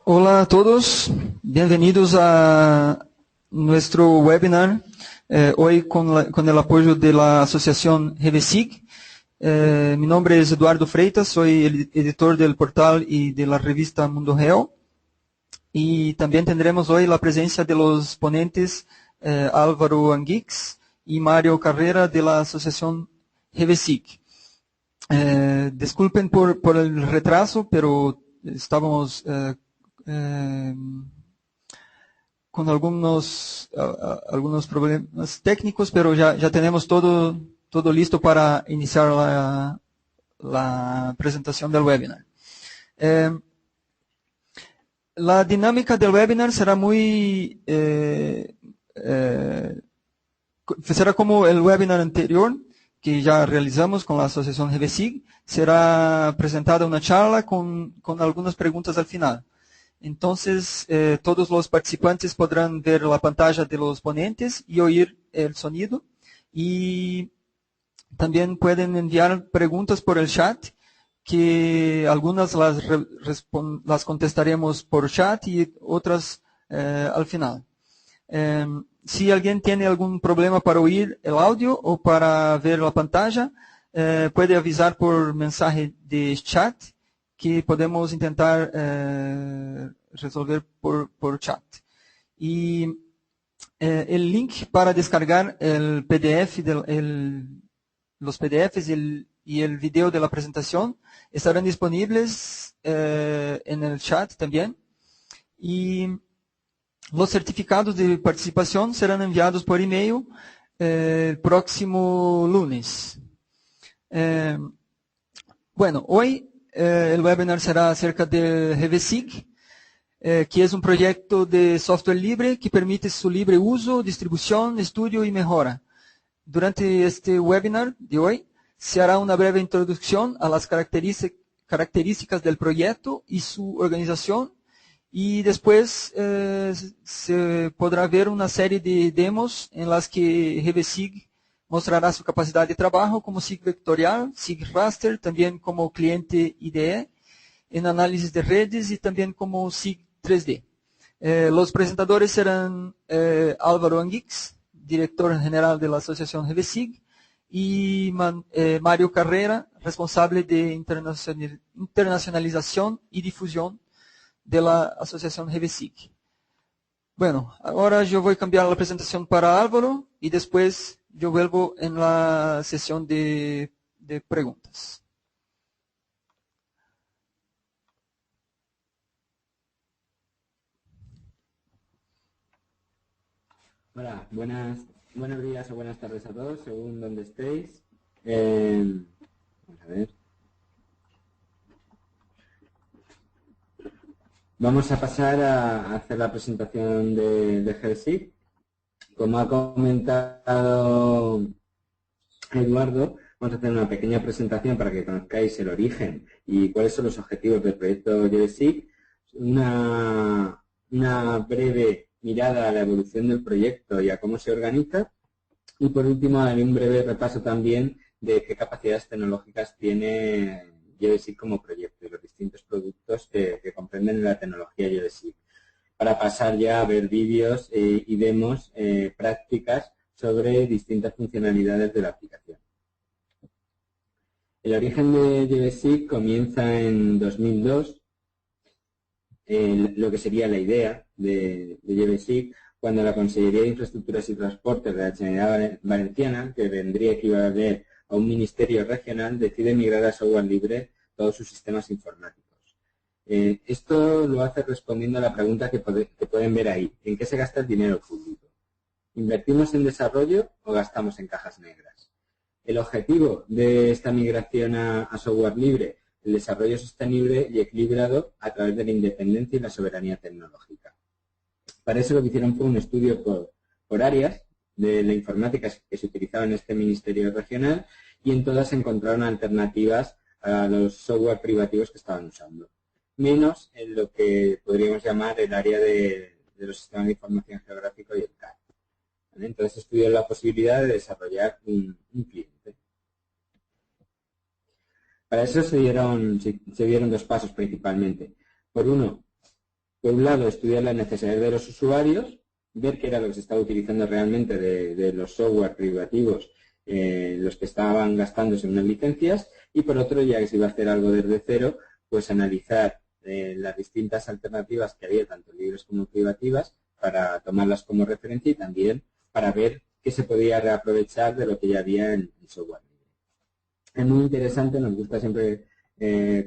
Hola a todos, bienvenidos a nuestro webinar, hoy con el apoyo de la asociación GVSIG. Mi nombre es Eduardo Freitas, soy el editor del portal y de la revista Mundo Real. Y también tendremos hoy la presencia de los ponentes Álvaro Anguix y Mario Carrera de la asociación GVSIG. Disculpen por el retraso, pero estábamos con algunos problemas técnicos, pero ya tenemos todo listo para iniciar la presentación del webinar. La dinámica del webinar será será como el webinar anterior que ya realizamos con la asociación GVSIG. Será presentada una charla con algunas preguntas al final. Entonces, todos los participantes podrán ver la pantalla de los ponentes y oír el sonido. Y también pueden enviar preguntas por el chat, que algunas las contestaremos por chat y otras al final. Si alguien tiene algún problema para oír el audio o para ver la pantalla, puede avisar por mensaje de chat, que podemos intentar resolver por chat. Y el link para descargar el PDF, los PDFs y el video de la presentación estarán disponibles en el chat también. Y los certificados de participación serán enviados por email el próximo lunes. Bueno, hoy el webinar será acerca de GVSIG, que es un proyecto de software libre que permite su libre uso, distribución, estudio y mejora. Durante este webinar de hoy se hará una breve introducción a las características del proyecto y su organización, y después se podrá ver una serie de demos en las que GVSIG mostrará su capacidad de trabajo como SIG vectorial, SIG raster, también como cliente IDE, en análisis de redes y también como SIG 3D. Los presentadores serán Álvaro Anguix, director general de la asociación GVSIG, y Mario Carrera, responsable de internacionalización y difusión de la asociación GVSIG. Bueno, ahora yo voy a cambiar la presentación para Álvaro y después yo vuelvo en la sesión de preguntas. Hola, buenos días o buenas tardes a todos, según donde estéis. Vamos a ver. Vamos a pasar a hacer la presentación de GVSIG. Como ha comentado Eduardo, vamos a hacer una pequeña presentación para que conozcáis el origen y cuáles son los objetivos del proyecto GVSIG. Una breve mirada a la evolución del proyecto y a cómo se organiza. Y por último, haré un breve repaso también de qué capacidades tecnológicas tiene GVSIG como proyecto y los distintos productos que comprenden la tecnología GVSIG. Para pasar ya a ver vídeos y demos prácticas sobre distintas funcionalidades de la aplicación. El origen de GVSIG comienza en 2002. Lo que sería la idea de GVSIG, cuando la Consellería de Infraestructuras y Transportes de la Generalitat Valenciana, que vendría a equivaler a un ministerio regional, decide migrar a software libre todos sus sistemas informáticos. Esto lo hace respondiendo a la pregunta que pueden ver ahí: ¿en qué se gasta el dinero público? ¿Invertimos en desarrollo o gastamos en cajas negras? El objetivo de esta migración a software libre: el desarrollo sostenible y equilibrado a través de la independencia y la soberanía tecnológica. Para eso lo que hicieron fue un estudio por áreas de la informática que se utilizaba en este ministerio regional, y en todas se encontraron alternativas a los software privativos que estaban usando, menos en lo que podríamos llamar el área de los sistemas de información geográfico y el CAD. ¿Vale? Entonces estudió la posibilidad de desarrollar un cliente. Para eso se dieron dos pasos principalmente. Por Por un lado, estudiar las necesidades de los usuarios, ver qué era lo que se estaba utilizando realmente de los software privativos, los que estaban gastándose en unas licencias, y por otro, ya que se iba a hacer algo desde cero, pues analizar las distintas alternativas que había, tanto libres como privativas, para tomarlas como referencia y también para ver qué se podía reaprovechar de lo que ya había en software libre. Es muy interesante, nos gusta siempre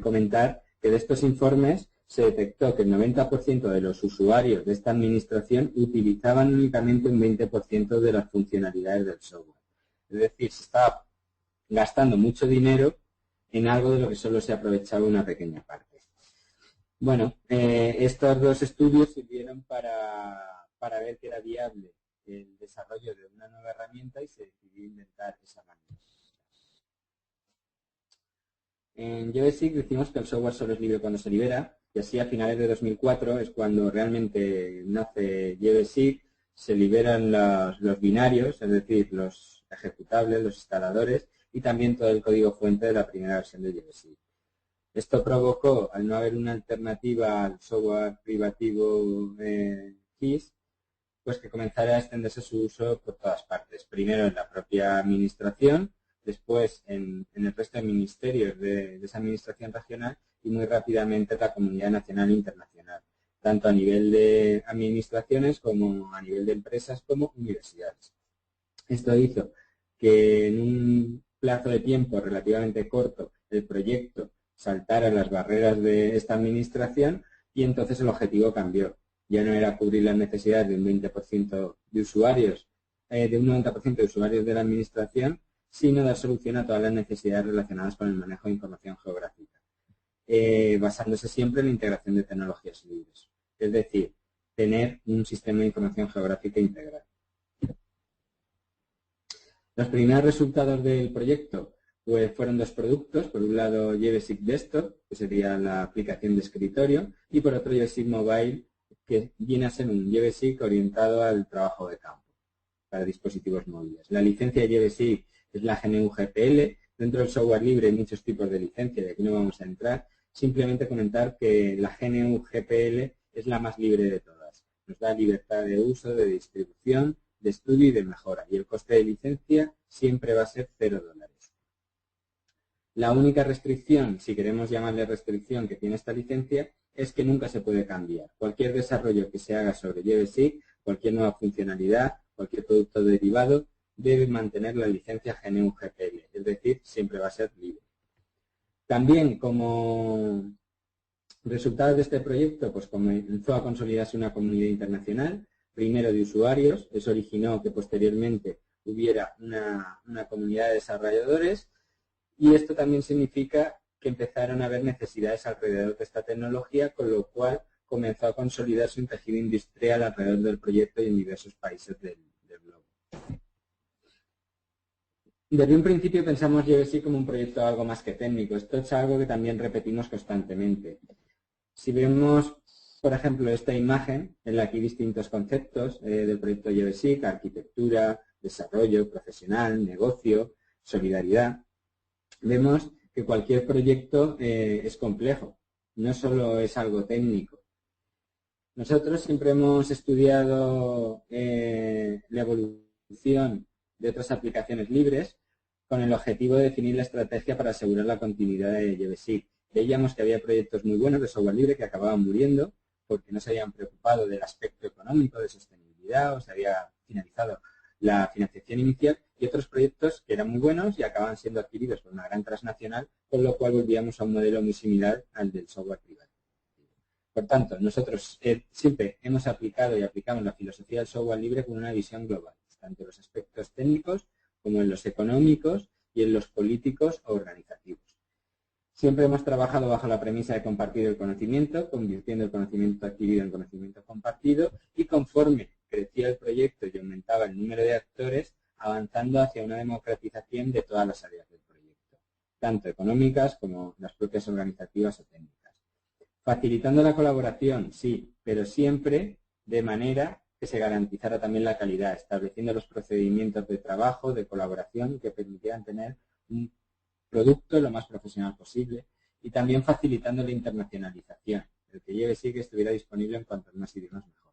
comentar que de estos informes se detectó que el 90% de los usuarios de esta administración utilizaban únicamente un 20% de las funcionalidades del software. Es decir, se estaba gastando mucho dinero en algo de lo que solo se aprovechaba una pequeña parte. Bueno, estos dos estudios sirvieron para ver que era viable el desarrollo de una nueva herramienta y se decidió inventar esa herramienta. En JBSIG decimos que el software solo es libre cuando se libera, y así a finales de 2004 es cuando realmente nace JBSIG, se liberan los binarios, es decir, los ejecutables, los instaladores, y también todo el código fuente de la primera versión de JBSIG. Esto provocó, al no haber una alternativa al software privativo GIS, pues que comenzara a extenderse su uso por todas partes. Primero en la propia administración, después en el resto de ministerios de esa administración regional y muy rápidamente la comunidad nacional e internacional, tanto a nivel de administraciones como a nivel de empresas como universidades. Esto hizo que en un plazo de tiempo relativamente corto el proyecto saltara las barreras de esta administración y entonces el objetivo cambió. Ya no era cubrir las necesidades de un 20% de usuarios, de un 90% de usuarios de la administración, sino dar solución a todas las necesidades relacionadas con el manejo de información geográfica, basándose siempre en la integración de tecnologías libres. Es decir, tener un sistema de información geográfica integral. Los primeros resultados del proyecto pues, fueron dos productos. Por un lado, JBSIG Desktop, que sería la aplicación de escritorio, y por otro, JBSIG Mobile, que viene a ser un JBSIG orientado al trabajo de campo para dispositivos móviles. La licencia de JBSIG es la GNU GPL. Dentro del software libre hay muchos tipos de licencia, y aquí no vamos a entrar. Simplemente comentar que la GNU GPL es la más libre de todas. Nos da libertad de uso, de distribución, de estudio y de mejora. Y el coste de licencia siempre va a ser $0. La única restricción, si queremos llamarle restricción, que tiene esta licencia, es que nunca se puede cambiar. Cualquier desarrollo que se haga sobre JBSIG, cualquier nueva funcionalidad, cualquier producto derivado, debe mantener la licencia GNU GPL, es decir, siempre va a ser libre. También, como resultado de este proyecto, pues comenzó a consolidarse una comunidad internacional, primero de usuarios. Eso originó que posteriormente hubiera una comunidad de desarrolladores, y esto también significa que empezaron a haber necesidades alrededor de esta tecnología, con lo cual comenzó a consolidarse un tejido industrial alrededor del proyecto y en diversos países del globo. Desde un principio pensamos JBSIG como un proyecto algo más que técnico. Esto es algo que también repetimos constantemente. Si vemos, por ejemplo, esta imagen en la que hay distintos conceptos del proyecto JBSIG: arquitectura, desarrollo profesional, negocio, solidaridad, vemos que cualquier proyecto es complejo, no solo es algo técnico. Nosotros siempre hemos estudiado la evolución de otras aplicaciones libres con el objetivo de definir la estrategia para asegurar la continuidad de JBSIG. Veíamos que había proyectos muy buenos de software libre que acababan muriendo porque no se habían preocupado del aspecto económico, de sostenibilidad, o se había finalizado la financiación inicial, y otros proyectos que eran muy buenos y acababan siendo adquiridos por una gran transnacional, con lo cual volvíamos a un modelo muy similar al del software privado. Por tanto, nosotros siempre hemos aplicado y aplicamos la filosofía del software libre con una visión global, tanto en los aspectos técnicos como en los económicos y en los políticos o organizativos. Siempre hemos trabajado bajo la premisa de compartir el conocimiento, convirtiendo el conocimiento adquirido en conocimiento compartido, y conforme crecía el proyecto y aumentaba el número de actores, avanzando hacia una democratización de todas las áreas del proyecto, tanto económicas como las propias organizativas o técnicas. Facilitando la colaboración, sí, pero siempre de manera que se garantizara también la calidad, estableciendo los procedimientos de trabajo, de colaboración que permitieran tener un producto lo más profesional posible, y también facilitando la internacionalización, el que JBSIG estuviera disponible en cuantos más idiomas mejor.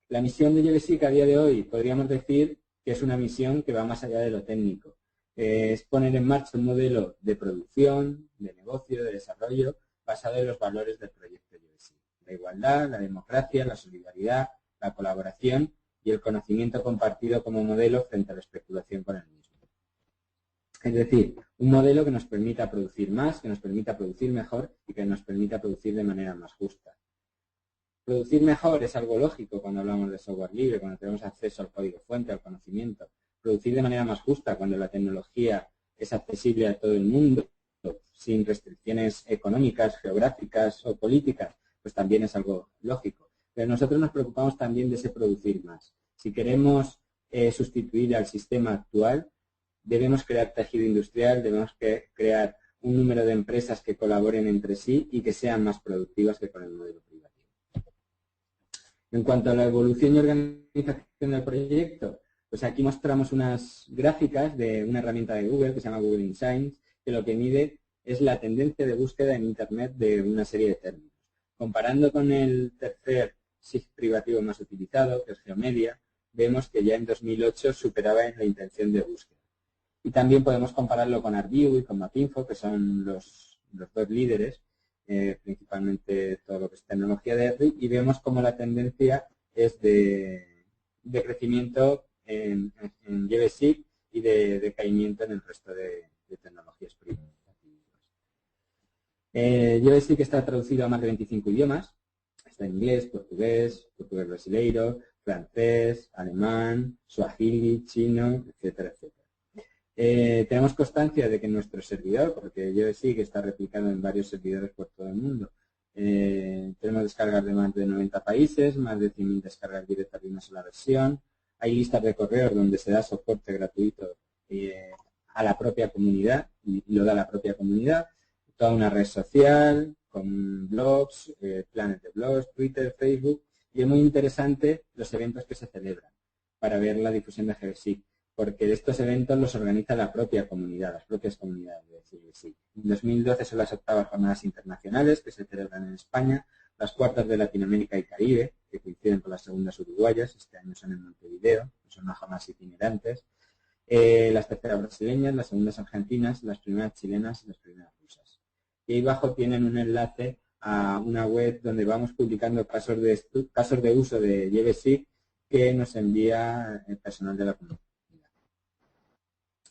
La misión de JBSIG a día de hoy podríamos decir que es una misión que va más allá de lo técnico. Es poner en marcha un modelo de producción, de negocio, de desarrollo, basado en los valores del proyecto JBSIG. La igualdad, la democracia, la solidaridad, la colaboración y el conocimiento compartido como modelo frente a la especulación con el mismo. Es decir, un modelo que nos permita producir más, que nos permita producir mejor y que nos permita producir de manera más justa. Producir mejor es algo lógico cuando hablamos de software libre, cuando tenemos acceso al código fuente, al conocimiento. Producir de manera más justa cuando la tecnología es accesible a todo el mundo, sin restricciones económicas, geográficas o políticas, pues también es algo lógico. Pero nosotros nos preocupamos también de ese producir más. Si queremos sustituir al sistema actual, debemos crear tejido industrial, debemos crear un número de empresas que colaboren entre sí y que sean más productivas que con el modelo privativo. En cuanto a la evolución y organización del proyecto, pues aquí mostramos unas gráficas de una herramienta de Google que se llama Google Insights, que lo que mide es la tendencia de búsqueda en Internet de una serie de términos. Comparando con el tercer SIG privativo más utilizado, que es Geomedia, vemos que ya en 2008 superaba en la intención de búsqueda. Y también podemos compararlo con ArcView y con Mapinfo, que son los dos líderes, principalmente todo lo que es tecnología de R, y vemos como la tendencia es de crecimiento en JBSIG y de decaimiento en el resto de tecnologías privativas. JBSIG está traducido a más de 25 idiomas. Está en inglés, portugués brasileiro, francés, alemán, suajili, chino, etcétera, etcétera. Tenemos constancia de que nuestro servidor, porque JBSIG está replicado en varios servidores por todo el mundo, tenemos descargas de más de 90 países, más de 100.000 descargas directas de una sola versión. Hay listas de correos donde se da soporte gratuito a la propia comunidad y lo da la propia comunidad. Toda una red social con blogs, planes de blogs, Twitter, Facebook, y es muy interesante los eventos que se celebran para ver la difusión de JBSIG, porque estos eventos los organiza la propia comunidad, las propias comunidades de JBSIG. En 2012 son las 8ª jornadas internacionales que se celebran en España, las 4ª de Latinoamérica y Caribe, que coinciden con las 2ª uruguayas, este año son en Montevideo, son unas jornadas itinerantes, las 3ª brasileñas, las 2ª argentinas, las primeras chilenas y las primeras rusas. Y ahí abajo tienen un enlace a una web donde vamos publicando casos de uso de JBSIG que nos envía el personal de la comunidad.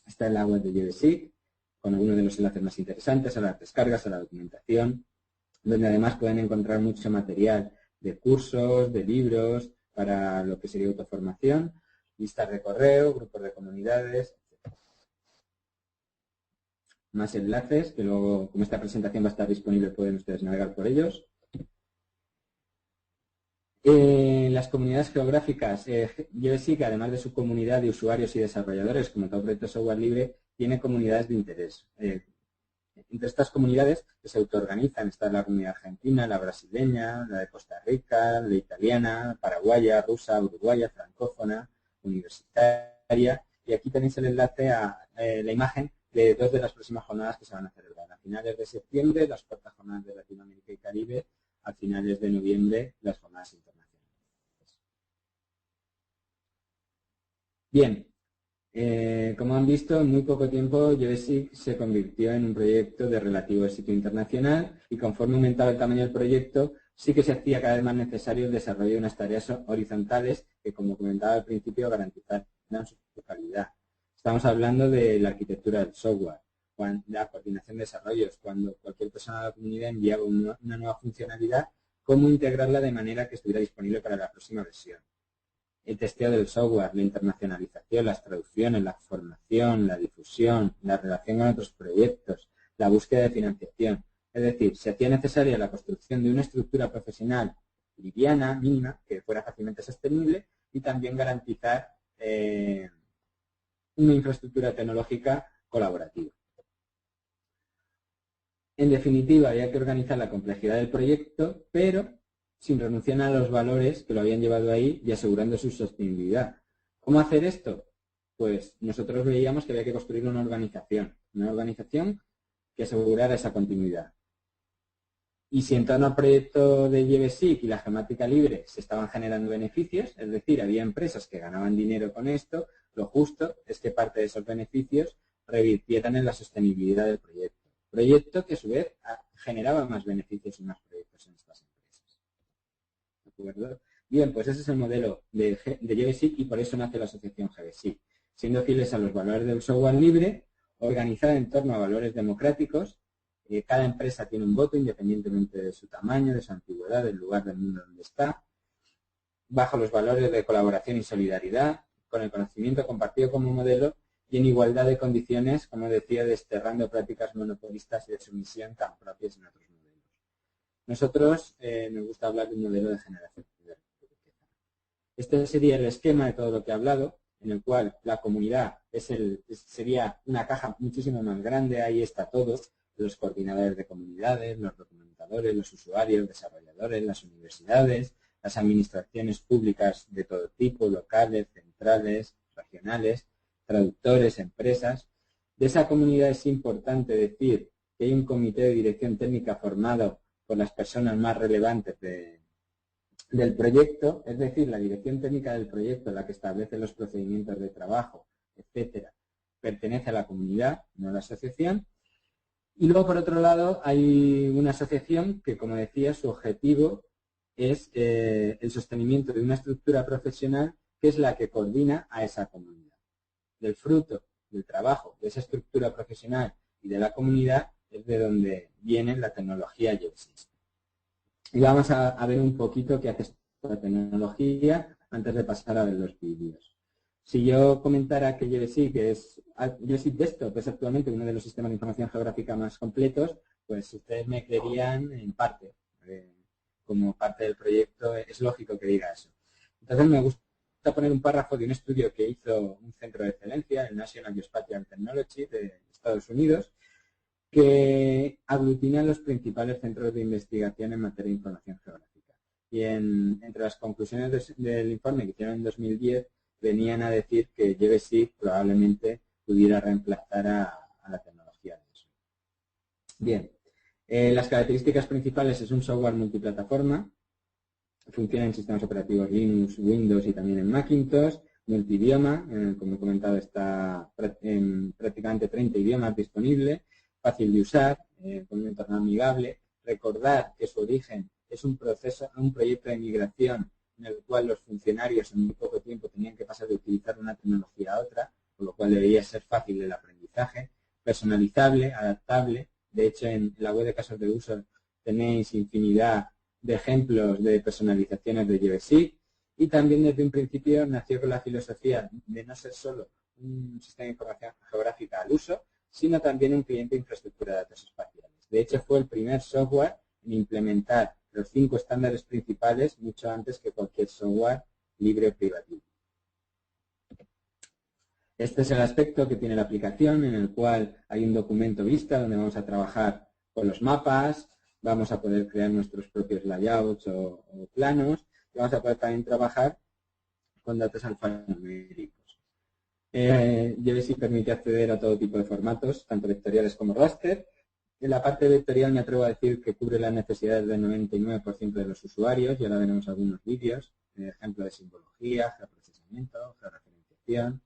Esta es la web de JBSIG, con algunos de los enlaces más interesantes, a las descargas, a la documentación, donde además pueden encontrar mucho material de cursos, de libros, para lo que sería autoformación, listas de correo, grupos de comunidades, etc. Más enlaces, que luego, como esta presentación va a estar disponible, pueden ustedes navegar por ellos. Las comunidades geográficas, JBSIG, además de su comunidad de usuarios y desarrolladores, como todo proyecto de software libre, tiene comunidades de interés. Entre estas comunidades que se autoorganizan está la comunidad argentina, la brasileña, la de Costa Rica, la italiana, paraguaya, rusa, uruguaya, francófona, universitaria. Y aquí tenéis el enlace a la imagen de 2 de las próximas jornadas que se van a celebrar. A finales de septiembre, las 4ª jornadas de Latinoamérica y Caribe, a finales de noviembre, las jornadas internacionales. Bien, como han visto, en muy poco tiempo JBSIG se convirtió en un proyecto de relativo éxito internacional y conforme aumentaba el tamaño del proyecto, sí que se hacía cada vez más necesario el desarrollo de unas tareas horizontales que, como comentaba al principio, garantizaran su calidad. Estamos hablando de la arquitectura del software, la coordinación de desarrollos, cuando cualquier persona de la comunidad enviaba una nueva funcionalidad, cómo integrarla de manera que estuviera disponible para la próxima versión. El testeo del software, la internacionalización, las traducciones, la formación, la difusión, la relación con otros proyectos, la búsqueda de financiación. Es decir, se hacía necesaria la construcción de una estructura profesional liviana, mínima, que fuera fácilmente sostenible y también garantizar una infraestructura tecnológica colaborativa. En definitiva, había que organizar la complejidad del proyecto, pero sin renunciar a los valores que lo habían llevado ahí y asegurando su sostenibilidad. ¿Cómo hacer esto? Pues nosotros veíamos que había que construir una organización que asegurara esa continuidad. Y si en torno al proyecto de GeoBasic y la geomática libre se estaban generando beneficios, es decir, había empresas que ganaban dinero con esto, lo justo es que parte de esos beneficios revirtieran en la sostenibilidad del proyecto. Proyecto que a su vez generaba más beneficios y más proyectos en estas empresas. ¿De acuerdo? Bien, pues ese es el modelo de GeoBasic y por eso nace la asociación GeoBasic, siendo fieles a los valores del software libre, organizada en torno a valores democráticos. Cada empresa tiene un voto independientemente de su tamaño, de su antigüedad, del lugar del mundo donde está, bajo los valores de colaboración y solidaridad, con el conocimiento compartido como modelo y en igualdad de condiciones, como decía, desterrando prácticas monopolistas y de sumisión tan propias en otros modelos. Nosotros nos gusta hablar de un modelo de generación de riqueza. Este sería el esquema de todo lo que he hablado, en el cual la comunidad sería una caja muchísimo más grande, ahí está todo, los coordinadores de comunidades, los documentadores, los usuarios, desarrolladores, las universidades, las administraciones públicas de todo tipo, locales, centrales, regionales, traductores, empresas. De esa comunidad es importante decir que hay un comité de dirección técnica formado por las personas más relevantes del proyecto, es decir, la dirección técnica del proyecto, la que establece los procedimientos de trabajo, etcétera, pertenece a la comunidad, no a la asociación. Y luego, por otro lado, hay una asociación que, como decía, su objetivo es el sostenimiento de una estructura profesional que es la que coordina a esa comunidad. Del fruto del trabajo de esa estructura profesional y de la comunidad es de donde viene la tecnología GeoBasic. Y vamos a ver un poquito qué hace esta tecnología antes de pasar a ver los vídeos. Si yo comentara que GeoBasic Desktop es actualmente uno de los sistemas de información geográfica más completos, pues ustedes me creerían en parte. Como parte del proyecto es lógico que diga eso. Entonces me gusta poner un párrafo de un estudio que hizo un centro de excelencia, el National Geospatial Technology de Estados Unidos, que aglutina los principales centros de investigación en materia de información geográfica. Y entre las conclusiones del informe que hicieron en 2010, venían a decir que GeoBasic probablemente pudiera reemplazar a la tecnología de eso. Bien, las características principales es un software multiplataforma, funciona en sistemas operativos Linux, Windows y también en Macintosh, multidioma, como he comentado está en prácticamente 30 idiomas disponible, fácil de usar, con un entorno amigable. Recordar que su origen es un proyecto de migración en el cual los funcionarios en muy poco tiempo tenían que pasar de utilizar una tecnología a otra, por lo cual debería ser fácil el aprendizaje, personalizable, adaptable. De hecho, en la web de casos de uso tenéis infinidad de ejemplos de personalizaciones de GeoBasic y también desde un principio nació con la filosofía de no ser solo un sistema de información geográfica al uso, sino también un cliente de infraestructura de datos espaciales. De hecho, fue el primer software en implementar los 5 estándares principales mucho antes que cualquier software libre o privativo. Este es el aspecto que tiene la aplicación, en el cual hay un documento vista donde vamos a trabajar con los mapas, vamos a poder crear nuestros propios layouts o planos y vamos a poder también trabajar con datos alfanuméricos. GeoBasic permite acceder a todo tipo de formatos, tanto vectoriales como raster. En la parte vectorial me atrevo a decir que cubre las necesidades del 99% de los usuarios, y ahora veremos algunos vídeos, ejemplo de simbología, geoprocesamiento, georreferenciación.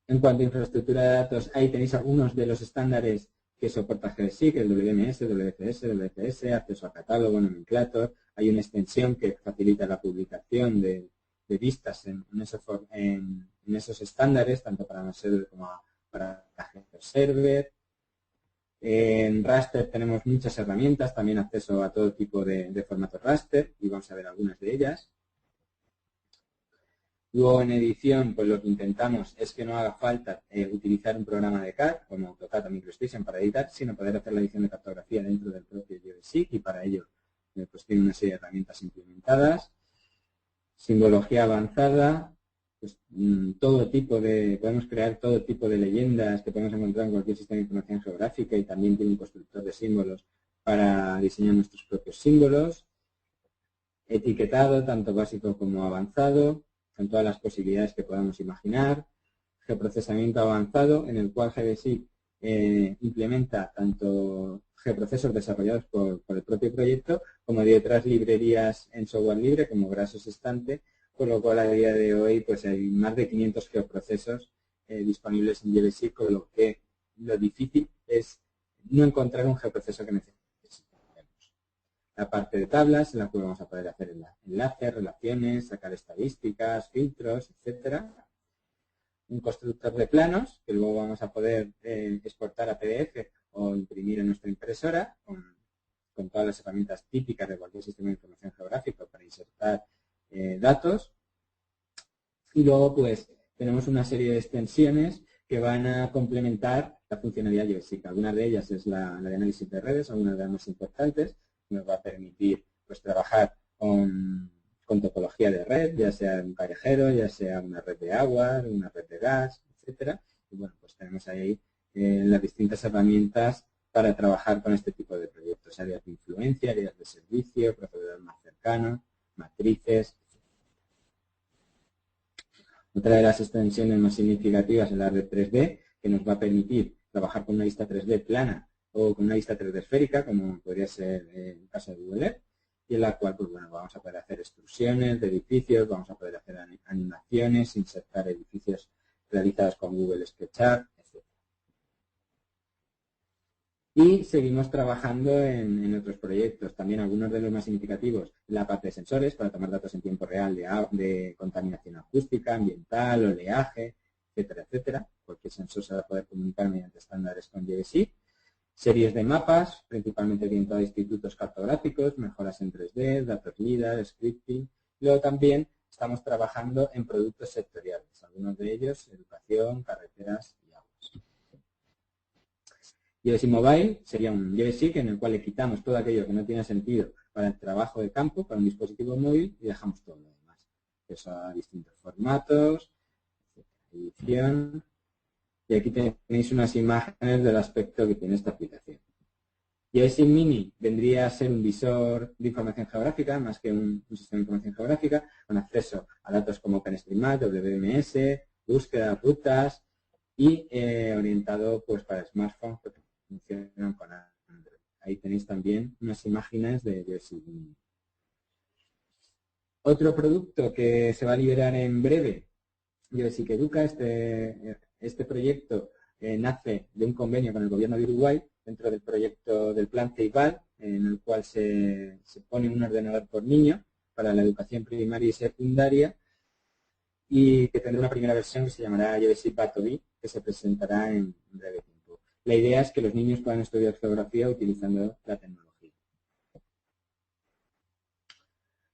En cuanto a infraestructura de datos, ahí tenéis algunos de los estándares que soporta GeoBasic, el WMS, WCS, WCS, acceso a catálogo, nomenclator. Hay una extensión que facilita la publicación de vistas en esos estándares, tanto para NoServer como para GeoServer. En raster tenemos muchas herramientas, también acceso a todo tipo de formatos raster, y vamos a ver algunas de ellas. Luego en edición, pues lo que intentamos es que no haga falta utilizar un programa de CAD como AutoCAD o MicroStation para editar, sino poder hacer la edición de cartografía dentro del propio GeoBasic, y para ello pues tiene una serie de herramientas implementadas. Simbología avanzada, pues podemos crear todo tipo de leyendas que podemos encontrar en cualquier sistema de información geográfica, y también tiene un constructor de símbolos para diseñar nuestros propios símbolos. Etiquetado, tanto básico como avanzado, con todas las posibilidades que podamos imaginar. Geoprocesamiento avanzado, en el cual GeoBasic implementa tanto geoprocesos desarrollados por el propio proyecto como de otras librerías en software libre como Grasos Estante, por lo cual a día de hoy pues hay más de 500 geoprocesos disponibles en JBoss, con lo que lo difícil es no encontrar un geoproceso que necesitemos. La parte de tablas, en la cual vamos a poder hacer enlaces, relaciones, sacar estadísticas, filtros, etcétera. Un constructor de planos, que luego vamos a poder exportar a PDF o imprimir en nuestra impresora, con todas las herramientas típicas de cualquier sistema de información geográfica para insertar datos. Y luego, pues, tenemos una serie de extensiones que van a complementar la funcionalidad JBoss. Algunas de ellas es la de análisis de redes, algunas de las más importantes, que nos va a permitir pues trabajar con topología de red, ya sea un callejero, ya sea una red de agua, una red de gas, etcétera. Y bueno, pues tenemos ahí las distintas herramientas para trabajar con este tipo de proyectos, áreas de influencia, áreas de servicio, proveedores más cercanos, matrices. Otra de las extensiones más significativas es la red 3D, que nos va a permitir trabajar con una vista 3D plana o con una vista 3D esférica, como podría ser el caso de Google Earth, y en la cual pues, bueno, vamos a poder hacer extrusiones de edificios, vamos a poder hacer animaciones, insertar edificios realizados con Google SketchUp, etc. Y seguimos trabajando en otros proyectos, también algunos de los más significativos, la parte de sensores para tomar datos en tiempo real de contaminación acústica, ambiental, oleaje, etcétera, etcétera. Cualquier sensor se va a poder comunicar mediante estándares con JBoss. Series de mapas, principalmente orientados a institutos cartográficos, mejoras en 3D, datos LIDAR, scripting. Luego también estamos trabajando en productos sectoriales, algunos de ellos educación, carreteras y aguas. JBoss Mobile sería un JBoss en el cual le quitamos todo aquello que no tiene sentido para el trabajo de campo, para un dispositivo móvil y dejamos todo lo demás. Eso a distintos formatos, edición. Y aquí tenéis unas imágenes del aspecto que tiene esta aplicación. JBoss Mini vendría a ser un visor de información geográfica, más que un sistema de información geográfica, con acceso a datos como OpenStreetMap, WMS, búsqueda, rutas y orientado pues para smartphones que funcionan con Android. Ahí tenéis también unas imágenes de JBoss Mini. Otro producto que se va a liberar en breve, JBoss Educa, este proyecto nace de un convenio con el gobierno de Uruguay dentro del proyecto del plan Ceibal, en el cual se pone un ordenador por niño para la educación primaria y secundaria y que tendrá una primera versión que se llamará JBoss Batobi, que se presentará en breve tiempo. La idea es que los niños puedan estudiar geografía utilizando la tecnología.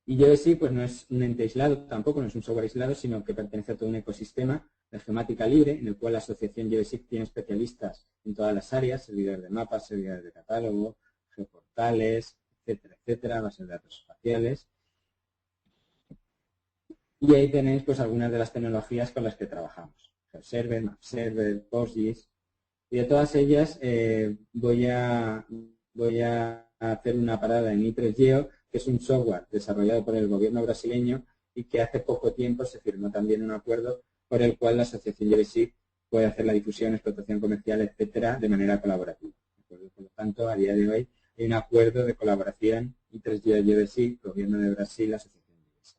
Y JBoss pues no es un ente aislado, tampoco no es un software aislado, sino que pertenece a todo un ecosistema de geomática libre, en el cual la asociación JBoss tiene especialistas en todas las áreas, servidores de mapas, servidores de catálogo, geoportales, etcétera, etcétera, bases de datos espaciales. Y ahí tenéis pues algunas de las tecnologías con las que trabajamos. GeoServer, MapServer, PostGIS. Y de todas ellas voy a hacer una parada en i3Geo, que es un software desarrollado por el gobierno brasileño y que hace poco tiempo se firmó también un acuerdo por el cual la asociación JBoss puede hacer la difusión, explotación comercial, etcétera, de manera colaborativa. Por lo tanto, a día de hoy hay un acuerdo de colaboración i3Geo JBoss, gobierno de Brasil, asociación JBoss.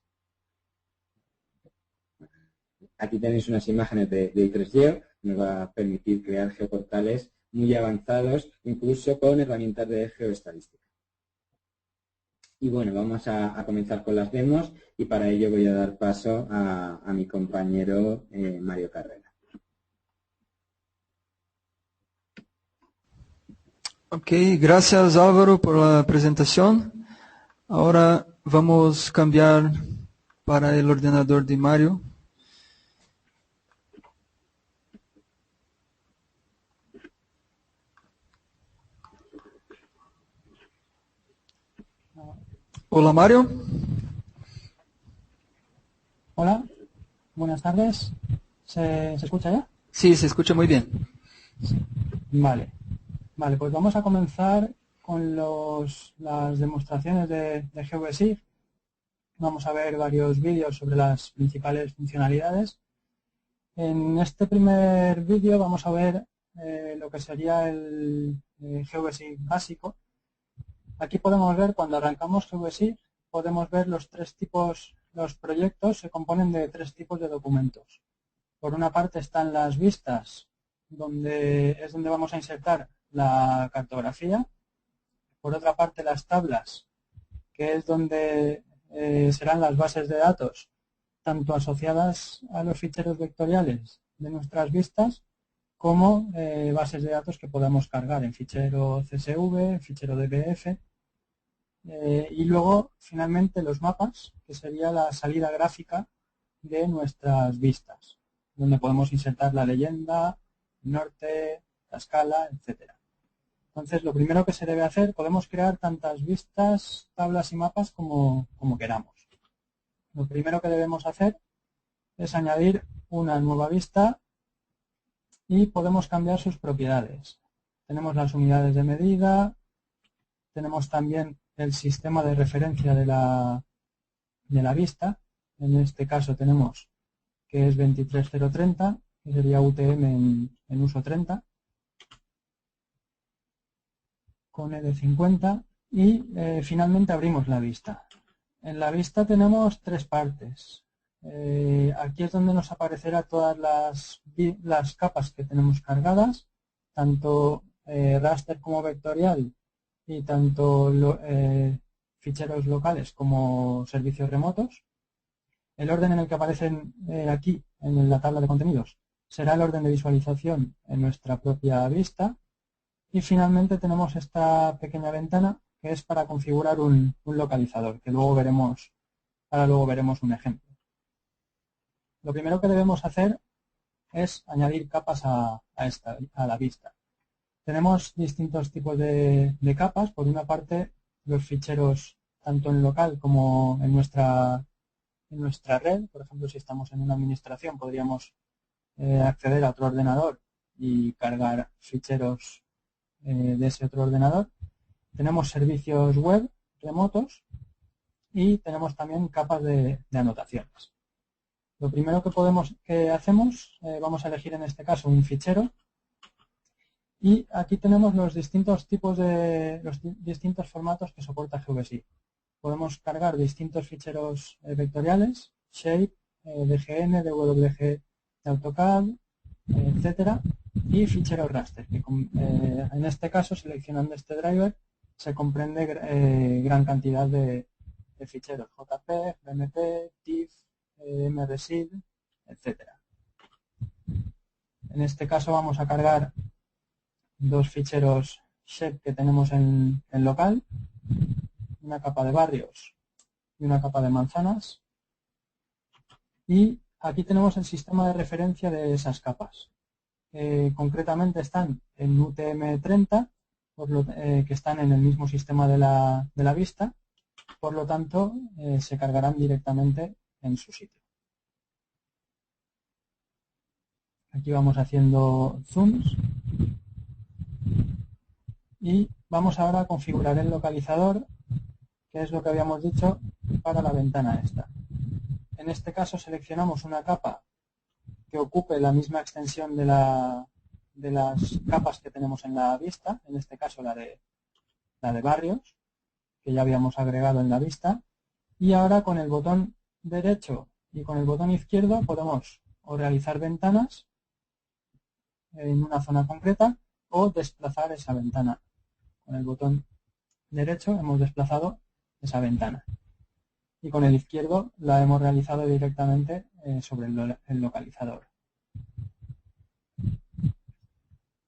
Aquí tenéis unas imágenes de i3Geo, nos va a permitir crear geoportales muy avanzados, incluso con herramientas de geoestadística. Y bueno, vamos a comenzar con las demos y para ello voy a dar paso a mi compañero Mario Carrera. Ok, gracias Álvaro por la presentación. Ahora vamos a cambiar para el ordenador de Mario. Hola Mario. Hola, buenas tardes. ¿Se escucha ya? Sí, se escucha muy bien. Vale, pues vamos a comenzar con las demostraciones de GeoBoss. Vamos a ver varios vídeos sobre las principales funcionalidades. En este primer vídeo vamos a ver lo que sería el GeoGebSig básico. Aquí podemos ver, cuando arrancamos GeoGebSig, podemos ver los tres tipos, los proyectos se componen de tres tipos de documentos. Por una parte están las vistas, donde vamos a insertar la cartografía. Por otra parte las tablas, que es donde serán las bases de datos, tanto asociadas a los ficheros vectoriales de nuestras vistas, como bases de datos que podamos cargar en fichero CSV, en fichero DBF. Y luego, finalmente, los mapas, que sería la salida gráfica de nuestras vistas, donde podemos insertar la leyenda, norte, la escala, etcétera. Entonces, lo primero que se debe hacer, podemos crear tantas vistas, tablas y mapas como queramos. Lo primero que debemos hacer es añadir una nueva vista y podemos cambiar sus propiedades. Tenemos las unidades de medida, tenemos también el sistema de referencia de la vista. En este caso tenemos que es 23030, que sería UTM en uso 30. Con ED50 y finalmente abrimos la vista. En la vista tenemos tres partes. Aquí es donde nos aparecerá todas las capas que tenemos cargadas, tanto raster como vectorial y tanto ficheros locales como servicios remotos. El orden en el que aparecen aquí en la tabla de contenidos será el orden de visualización en nuestra propia vista. Y finalmente tenemos esta pequeña ventana que es para configurar un localizador, que luego veremos un ejemplo. Lo primero que debemos hacer es añadir capas a la vista. Tenemos distintos tipos de capas. Por una parte, los ficheros tanto en local como en nuestra red. Por ejemplo, si estamos en una administración, podríamos acceder a otro ordenador y cargar ficheros de ese otro ordenador. Tenemos servicios web remotos y tenemos también capas de anotaciones. Lo primero que hacemos, vamos a elegir en este caso un fichero y aquí tenemos los distintos distintos formatos que soporta GeoGebSig. Podemos cargar distintos ficheros vectoriales, shape, DGN, DWG de AutoCAD, etcétera, y ficheros raster, que en este caso, seleccionando este driver, se comprende gran cantidad de ficheros, JPEG, BMP, TIFF, MRSID, etcétera. En este caso vamos a cargar dos ficheros shape que tenemos en local, una capa de barrios y una capa de manzanas, y aquí tenemos el sistema de referencia de esas capas. Concretamente están en UTM-30, que están en el mismo sistema de la vista, por lo tanto se cargarán directamente en su sitio. Aquí vamos haciendo zooms y vamos ahora a configurar el localizador, que es lo que habíamos dicho para la ventana esta. En este caso seleccionamos una capa que ocupe la misma extensión de las capas que tenemos en la vista, en este caso la de barrios, que ya habíamos agregado en la vista, y ahora con el botón derecho y con el botón izquierdo podemos o realizar ventanas en una zona concreta o desplazar esa ventana. Con el botón derecho hemos desplazado esa ventana y con el izquierdo la hemos realizado directamente sobre el localizador.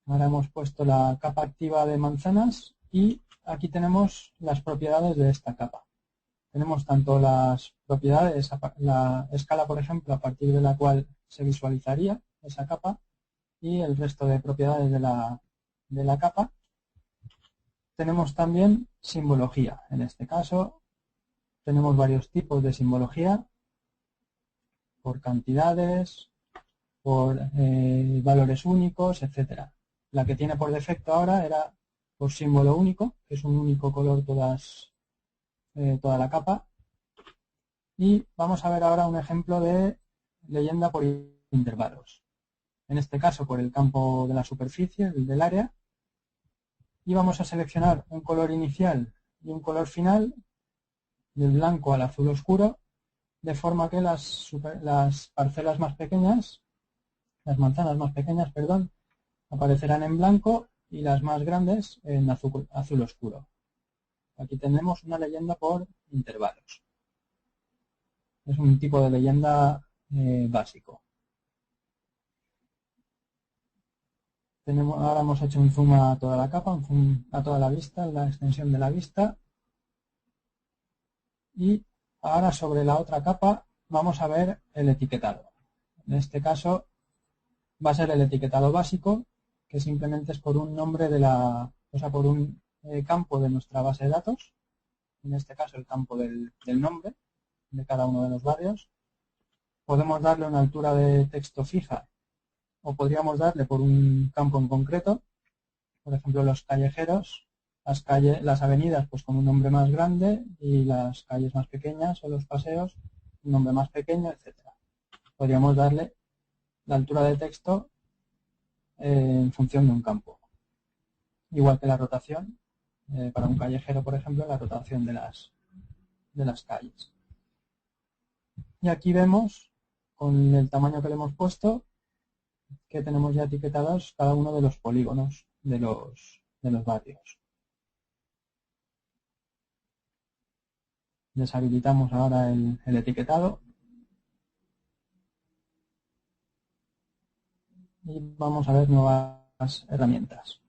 Ahora hemos puesto la capa activa de manzanas y aquí tenemos las propiedades de esta capa. Tenemos tanto las propiedades, la escala, por ejemplo, a partir de la cual se visualizaría esa capa, y el resto de propiedades de la capa. Tenemos también simbología. En este caso tenemos varios tipos de simbología, por cantidades, por valores únicos, etcétera. La que tiene por defecto ahora era por símbolo único, que es un único color toda la capa. Y vamos a ver ahora un ejemplo de leyenda por intervalos. en este caso por el campo de la superficie, el del área, y vamos a seleccionar un color inicial y un color final, del blanco al azul oscuro, de forma que las parcelas más pequeñas, las manzanas más pequeñas, perdón, aparecerán en blanco y las más grandes en azul oscuro. Aquí tenemos una leyenda por intervalos. Es un tipo de leyenda básico. Ahora hemos hecho un zoom a toda la capa, un zoom a toda la vista, la extensión de la vista. Y ahora sobre la otra capa vamos a ver el etiquetado. En este caso va a ser el etiquetado básico, que simplemente es por un nombre por un campo de nuestra base de datos. En este caso el campo del nombre de cada uno de los barrios. Podemos darle una altura de texto fija o podríamos darle por un campo en concreto. Por ejemplo, los callejeros, las avenidas pues con un nombre más grande y las calles más pequeñas o los paseos un nombre más pequeño, etcétera. Podríamos darle la altura de texto en función de un campo. Igual que la rotación, para un callejero, por ejemplo, la rotación de las calles. Y aquí vemos, con el tamaño que le hemos puesto, que tenemos ya etiquetados cada uno de los polígonos de los barrios. Deshabilitamos ahora el etiquetado y vamos a ver nuevas herramientas.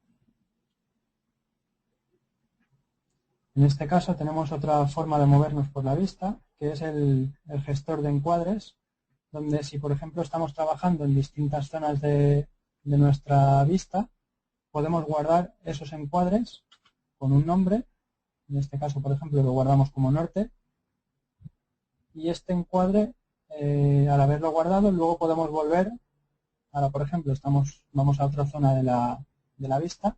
En este caso tenemos otra forma de movernos por la vista, que es el gestor de encuadres, donde si por ejemplo estamos trabajando en distintas zonas de nuestra vista, podemos guardar esos encuadres con un nombre. En este caso, por ejemplo, lo guardamos como norte. Y este encuadre, al haberlo guardado, luego podemos volver. Ahora, por ejemplo, vamos a otra zona de la vista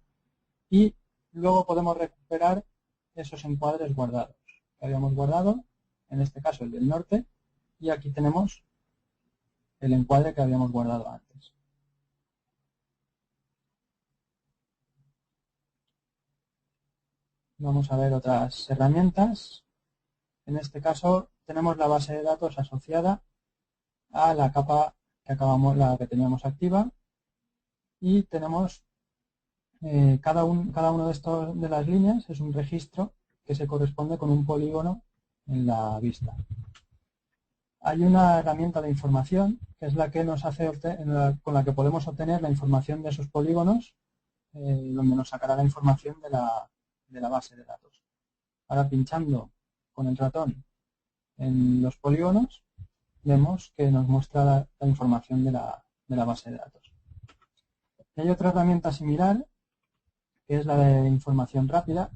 y luego podemos recuperar esos encuadres guardados que habíamos guardado, en este caso el del norte, y aquí tenemos el encuadre que habíamos guardado antes. Vamos a ver otras herramientas. En este caso tenemos la base de datos asociada a la capa la que teníamos activa y tenemos cada uno de las líneas es un registro que se corresponde con un polígono en la vista. Hay una herramienta de información que es la que nos hace con la que podemos obtener la información de esos polígonos, donde nos sacará la información de la base de datos. Ahora pinchando con el ratón en los polígonos vemos que nos muestra la información de la base de datos. Y hay otra herramienta similar que es la de información rápida,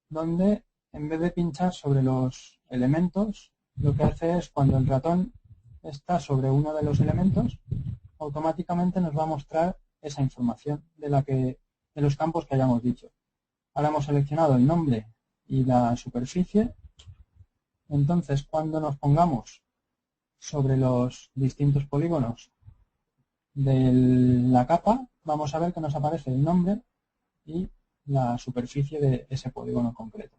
donde en vez de pinchar sobre los elementos, lo que hace es cuando el ratón está sobre uno de los elementos, automáticamente nos va a mostrar esa información de los campos que hayamos dicho. Ahora hemos seleccionado el nombre y la superficie, entonces cuando nos pongamos sobre los distintos polígonos de la capa, vamos a ver que nos aparece el nombre y la superficie de ese polígono concreto.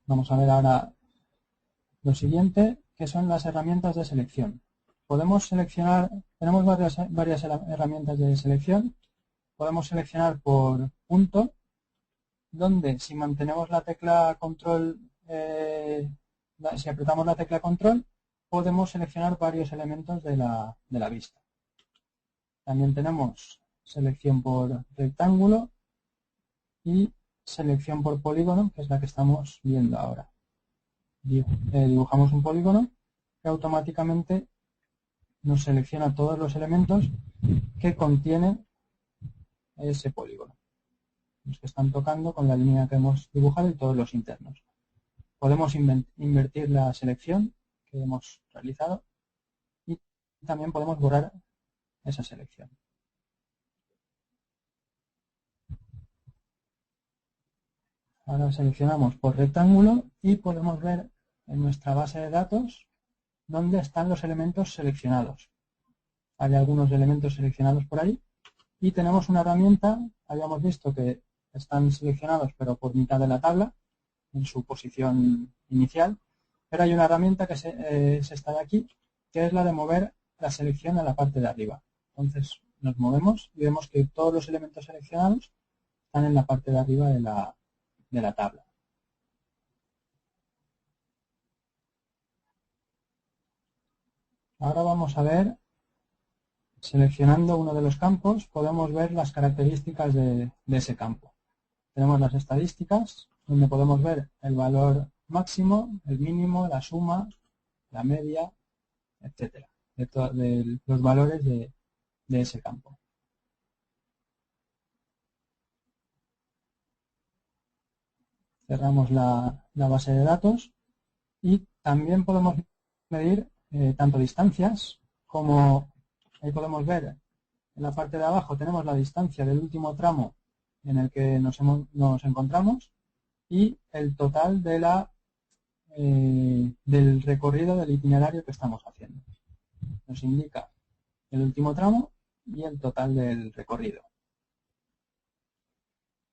Vamos a ver ahora lo siguiente, que son las herramientas de selección. Podemos seleccionar, tenemos varias herramientas de selección. Podemos seleccionar por punto, donde si mantenemos la tecla control, si apretamos la tecla control, podemos seleccionar varios elementos de la vista. También tenemos selección por rectángulo y selección por polígono, que es la que estamos viendo ahora. Dibujamos un polígono que automáticamente nos selecciona todos los elementos que contiene ese polígono, los que están tocando con la línea que hemos dibujado y todos los internos. Podemos invertir la selección que hemos realizado y también podemos borrar esa selección. Ahora seleccionamos por rectángulo y podemos ver en nuestra base de datos dónde están los elementos seleccionados. Hay algunos elementos seleccionados por ahí y tenemos una herramienta, habíamos visto que están seleccionados pero por mitad de la tabla, en su posición inicial, pero hay una herramienta que es esta de aquí, que es la de mover la selección a la parte de arriba. Entonces nos movemos y vemos que todos los elementos seleccionados están en la parte de arriba de la tabla. Ahora vamos a ver, seleccionando uno de los campos, podemos ver las características de ese campo. Tenemos las estadísticas, donde podemos ver el valor máximo, el mínimo, la suma, la media, etcétera, de los valores de ese campo. Cerramos la base de datos y también podemos medir tanto distancias como, ahí podemos ver en la parte de abajo tenemos la distancia del último tramo en el que nos encontramos y el total de del recorrido del itinerario que estamos haciendo. Nos indica el último tramo y el total del recorrido.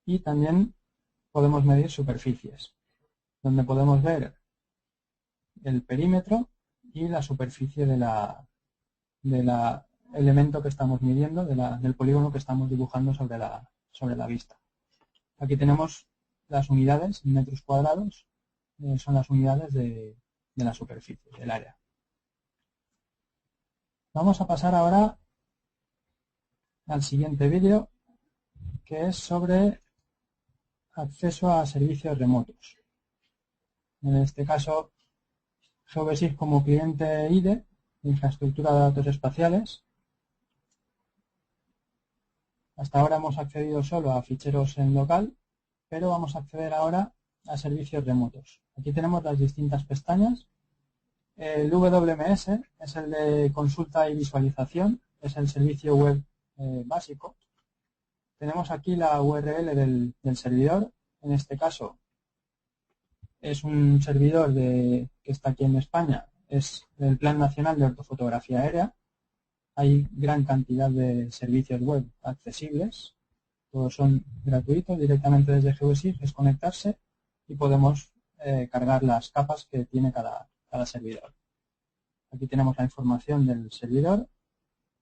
Y también podemos medir superficies, donde podemos ver el perímetro y la superficie del elemento que estamos midiendo, del polígono que estamos dibujando sobre la vista. Aquí tenemos las unidades en metros cuadrados, son las unidades de la superficie, del área. Vamos a pasar ahora al siguiente vídeo, que es sobre acceso a servicios remotos. En este caso, Geodesic como cliente IDE, infraestructura de datos espaciales. Hasta ahora hemos accedido solo a ficheros en local, pero vamos a acceder ahora a servicios remotos. Aquí tenemos las distintas pestañas. El WMS es el de consulta y visualización, es el servicio web básico. Tenemos aquí la URL del servidor, en este caso es un servidor que está aquí en España, es el Plan Nacional de Ortofotografía Aérea. Hay gran cantidad de servicios web accesibles, todos son gratuitos, directamente desde Geodesic es conectarse y podemos cargar las capas que tiene cada servidor. Aquí tenemos la información del servidor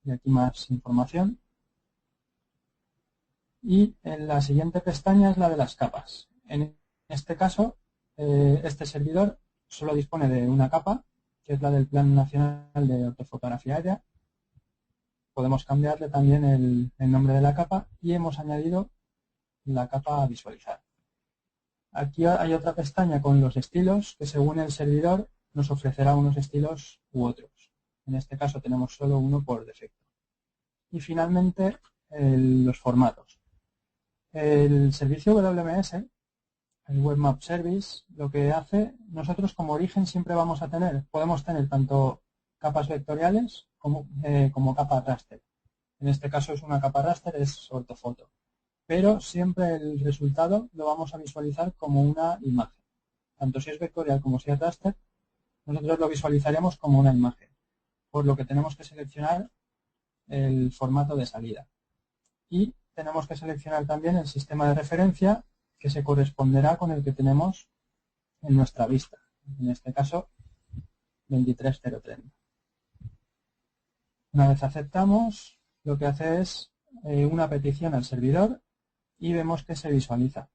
y aquí más información. Y en la siguiente pestaña es la de las capas. En este caso, este servidor solo dispone de una capa, que es la del Plan Nacional de Ortofotografía Aérea. Podemos cambiarle también el nombre de la capa y hemos añadido la capa a visualizar. Aquí hay otra pestaña con los estilos, que según el servidor nos ofrecerá unos estilos u otros. En este caso tenemos solo uno por defecto. Y finalmente los formatos. El servicio WMS, el Web Map Service, lo que hace, nosotros como origen siempre podemos tener tanto capas vectoriales como capa raster. En este caso es una capa raster, es ortofoto. Pero siempre el resultado lo vamos a visualizar como una imagen. Tanto si es vectorial como si es raster, nosotros lo visualizaremos como una imagen. Por lo que tenemos que seleccionar el formato de salida. Y tenemos que seleccionar también el sistema de referencia que se corresponderá con el que tenemos en nuestra vista. En este caso, 23030. Una vez aceptamos, lo que hace es una petición al servidor y vemos que se visualiza.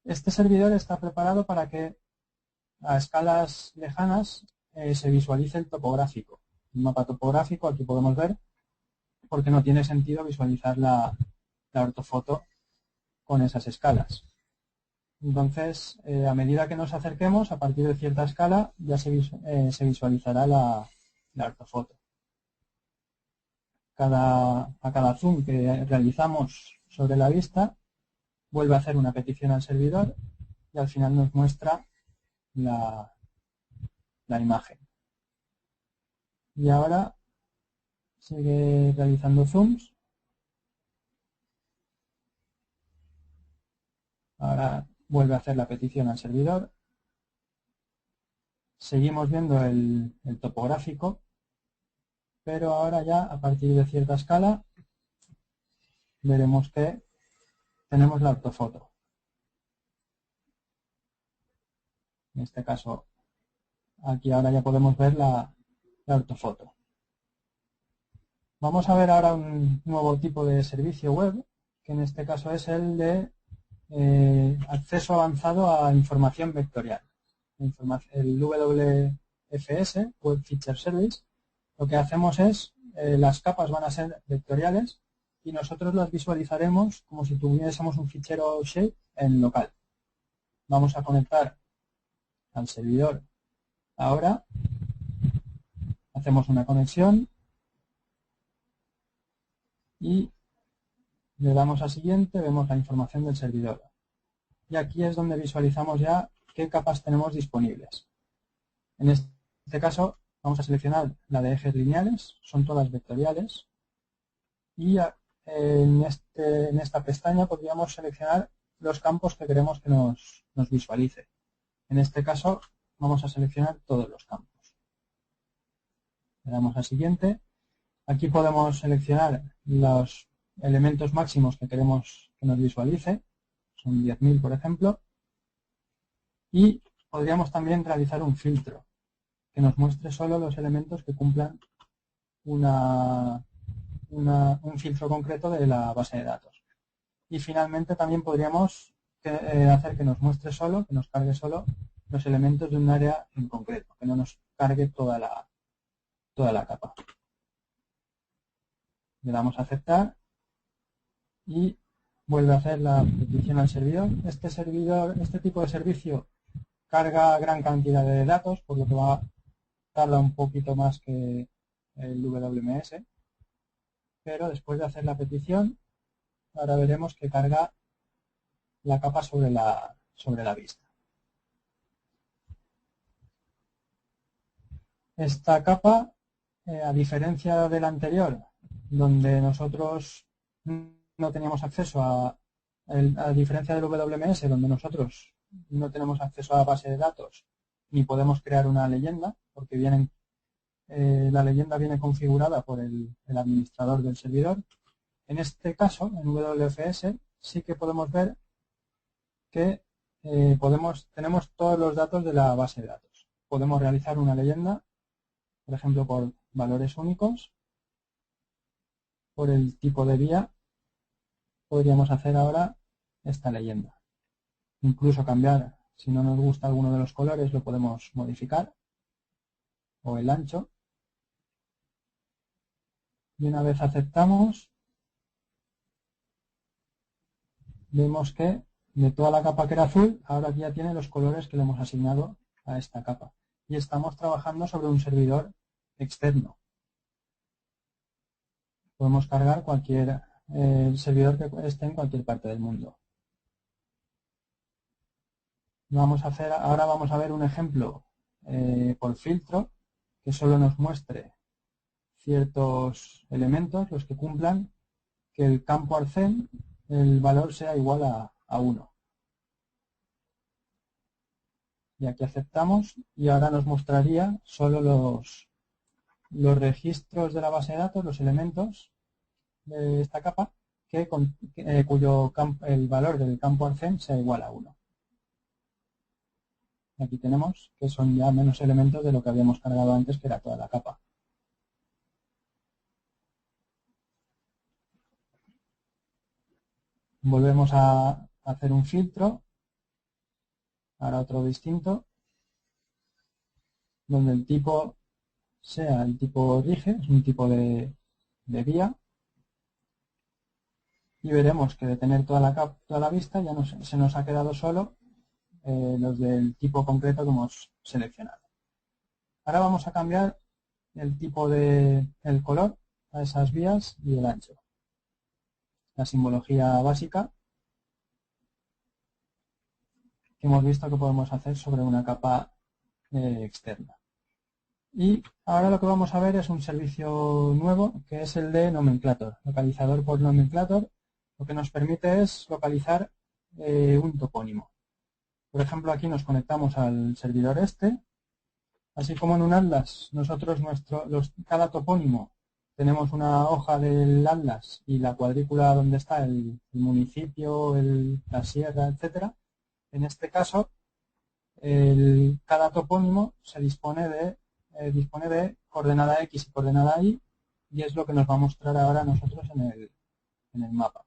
Este servidor está preparado para que a escalas lejanas se visualice el topográfico. El mapa topográfico, aquí podemos ver, porque no tiene sentido visualizar la ortofoto con esas escalas. Entonces, a medida que nos acerquemos, a partir de cierta escala, ya se visualizará la ortofoto. A cada zoom que realizamos sobre la vista, vuelve a hacer una petición al servidor y al final nos muestra la imagen. Y ahora sigue realizando zooms. Ahora vuelve a hacer la petición al servidor. Seguimos viendo el topográfico, pero ahora ya a partir de cierta escala veremos que tenemos la ortofoto. En este caso, aquí ahora ya podemos ver la ortofoto. Vamos a ver ahora un nuevo tipo de servicio web, que en este caso es el de acceso avanzado a información vectorial. El WFS, Web Feature Service, lo que hacemos es, las capas van a ser vectoriales y nosotros las visualizaremos como si tuviésemos un fichero shape en local. Vamos a conectar al servidor ahora, hacemos una conexión y le damos a siguiente, vemos la información del servidor. Y aquí es donde visualizamos ya qué capas tenemos disponibles. En este caso vamos a seleccionar la de ejes lineales, son todas vectoriales. Y en esta pestaña podríamos seleccionar los campos que queremos que nos visualice. En este caso vamos a seleccionar todos los campos. Le damos a siguiente. Aquí podemos seleccionar los elementos máximos que queremos que nos visualice. Son 10.000, por ejemplo. Y podríamos también realizar un filtro que nos muestre solo los elementos que cumplan un filtro concreto de la base de datos. Y finalmente también podríamos hacer que nos muestre solo, que nos cargue solo los elementos de un área en concreto, que no nos cargue toda la capa. Le damos a aceptar y vuelve a hacer la petición al servidor. Este tipo de servicio carga gran cantidad de datos, por lo que tarda un poquito más que el WMS, pero después de hacer la petición, ahora veremos que carga la capa sobre la vista. Esta capa, a diferencia de la anterior, donde nosotros no teníamos acceso a diferencia del WMS, donde nosotros no tenemos acceso a la base de datos ni podemos crear una leyenda, porque la leyenda viene configurada por el administrador del servidor. En este caso, en WFS, sí que podemos ver que tenemos todos los datos de la base de datos. Podemos realizar una leyenda, por ejemplo, por valores únicos, por el tipo de vía. Podríamos hacer ahora esta leyenda. Incluso cambiar, si no nos gusta alguno de los colores, lo podemos modificar, o el ancho. Y una vez aceptamos, vemos que de toda la capa que era azul, ahora ya tiene los colores que le hemos asignado a esta capa. Y estamos trabajando sobre un servidor externo. Podemos cargar cualquier servidor que esté en cualquier parte del mundo. Ahora vamos a ver un ejemplo por filtro que solo nos muestre ciertos elementos, los que cumplan que el campo arcén, el valor sea igual a 1. Y aquí aceptamos y ahora nos mostraría solo los registros de la base de datos, los elementos de esta capa, cuyo el valor del campo arcén sea igual a 1. Aquí tenemos que son ya menos elementos de lo que habíamos cargado antes, que era toda la capa. Volvemos a hacer un filtro, ahora otro distinto, donde el tipo sea el tipo rige, es un tipo de vía, y veremos que de tener toda la vista ya se nos ha quedado solo los del tipo concreto que hemos seleccionado. Ahora vamos a cambiar el tipo el color a esas vías y el ancho. La simbología básica que hemos visto que podemos hacer sobre una capa externa. Y ahora lo que vamos a ver es un servicio nuevo, que es el de nomenclator, localizador por nomenclator. Lo que nos permite es localizar un topónimo. Por ejemplo, aquí nos conectamos al servidor este, así como en un atlas, nosotros cada topónimo tenemos una hoja del atlas y la cuadrícula donde está el municipio, la sierra, etcétera. En este caso, cada topónimo se dispone de coordenada X y coordenada Y, y es lo que nos va a mostrar ahora a nosotros en el mapa.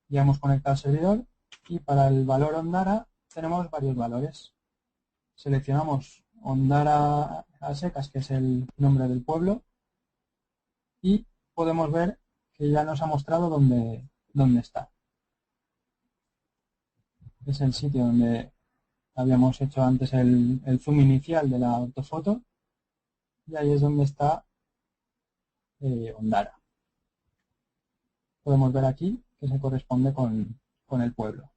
Ya hemos conectado al servidor y para el valor Ondara tenemos varios valores. Seleccionamos Ondara a secas, que es el nombre del pueblo, y podemos ver que ya nos ha mostrado dónde está. Es el sitio donde habíamos hecho antes el zoom inicial de la ortofoto, y ahí es donde está Ondara. Podemos ver aquí que se corresponde con el pueblo.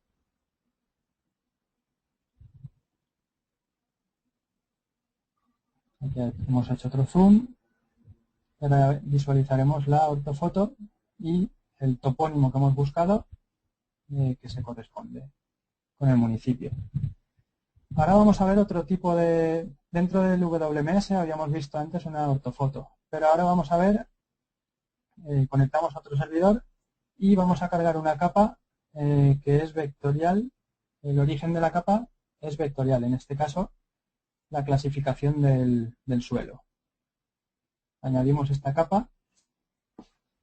Aquí hemos hecho otro zoom. Ahora visualizaremos la ortofoto y el topónimo que hemos buscado que se corresponde con el municipio. Ahora vamos a ver otro tipo de... Dentro del WMS habíamos visto antes una ortofoto, pero ahora vamos a ver, conectamos a otro servidor y vamos a cargar una capa que es vectorial. El origen de la capa es vectorial, en este caso la clasificación del suelo. Añadimos esta capa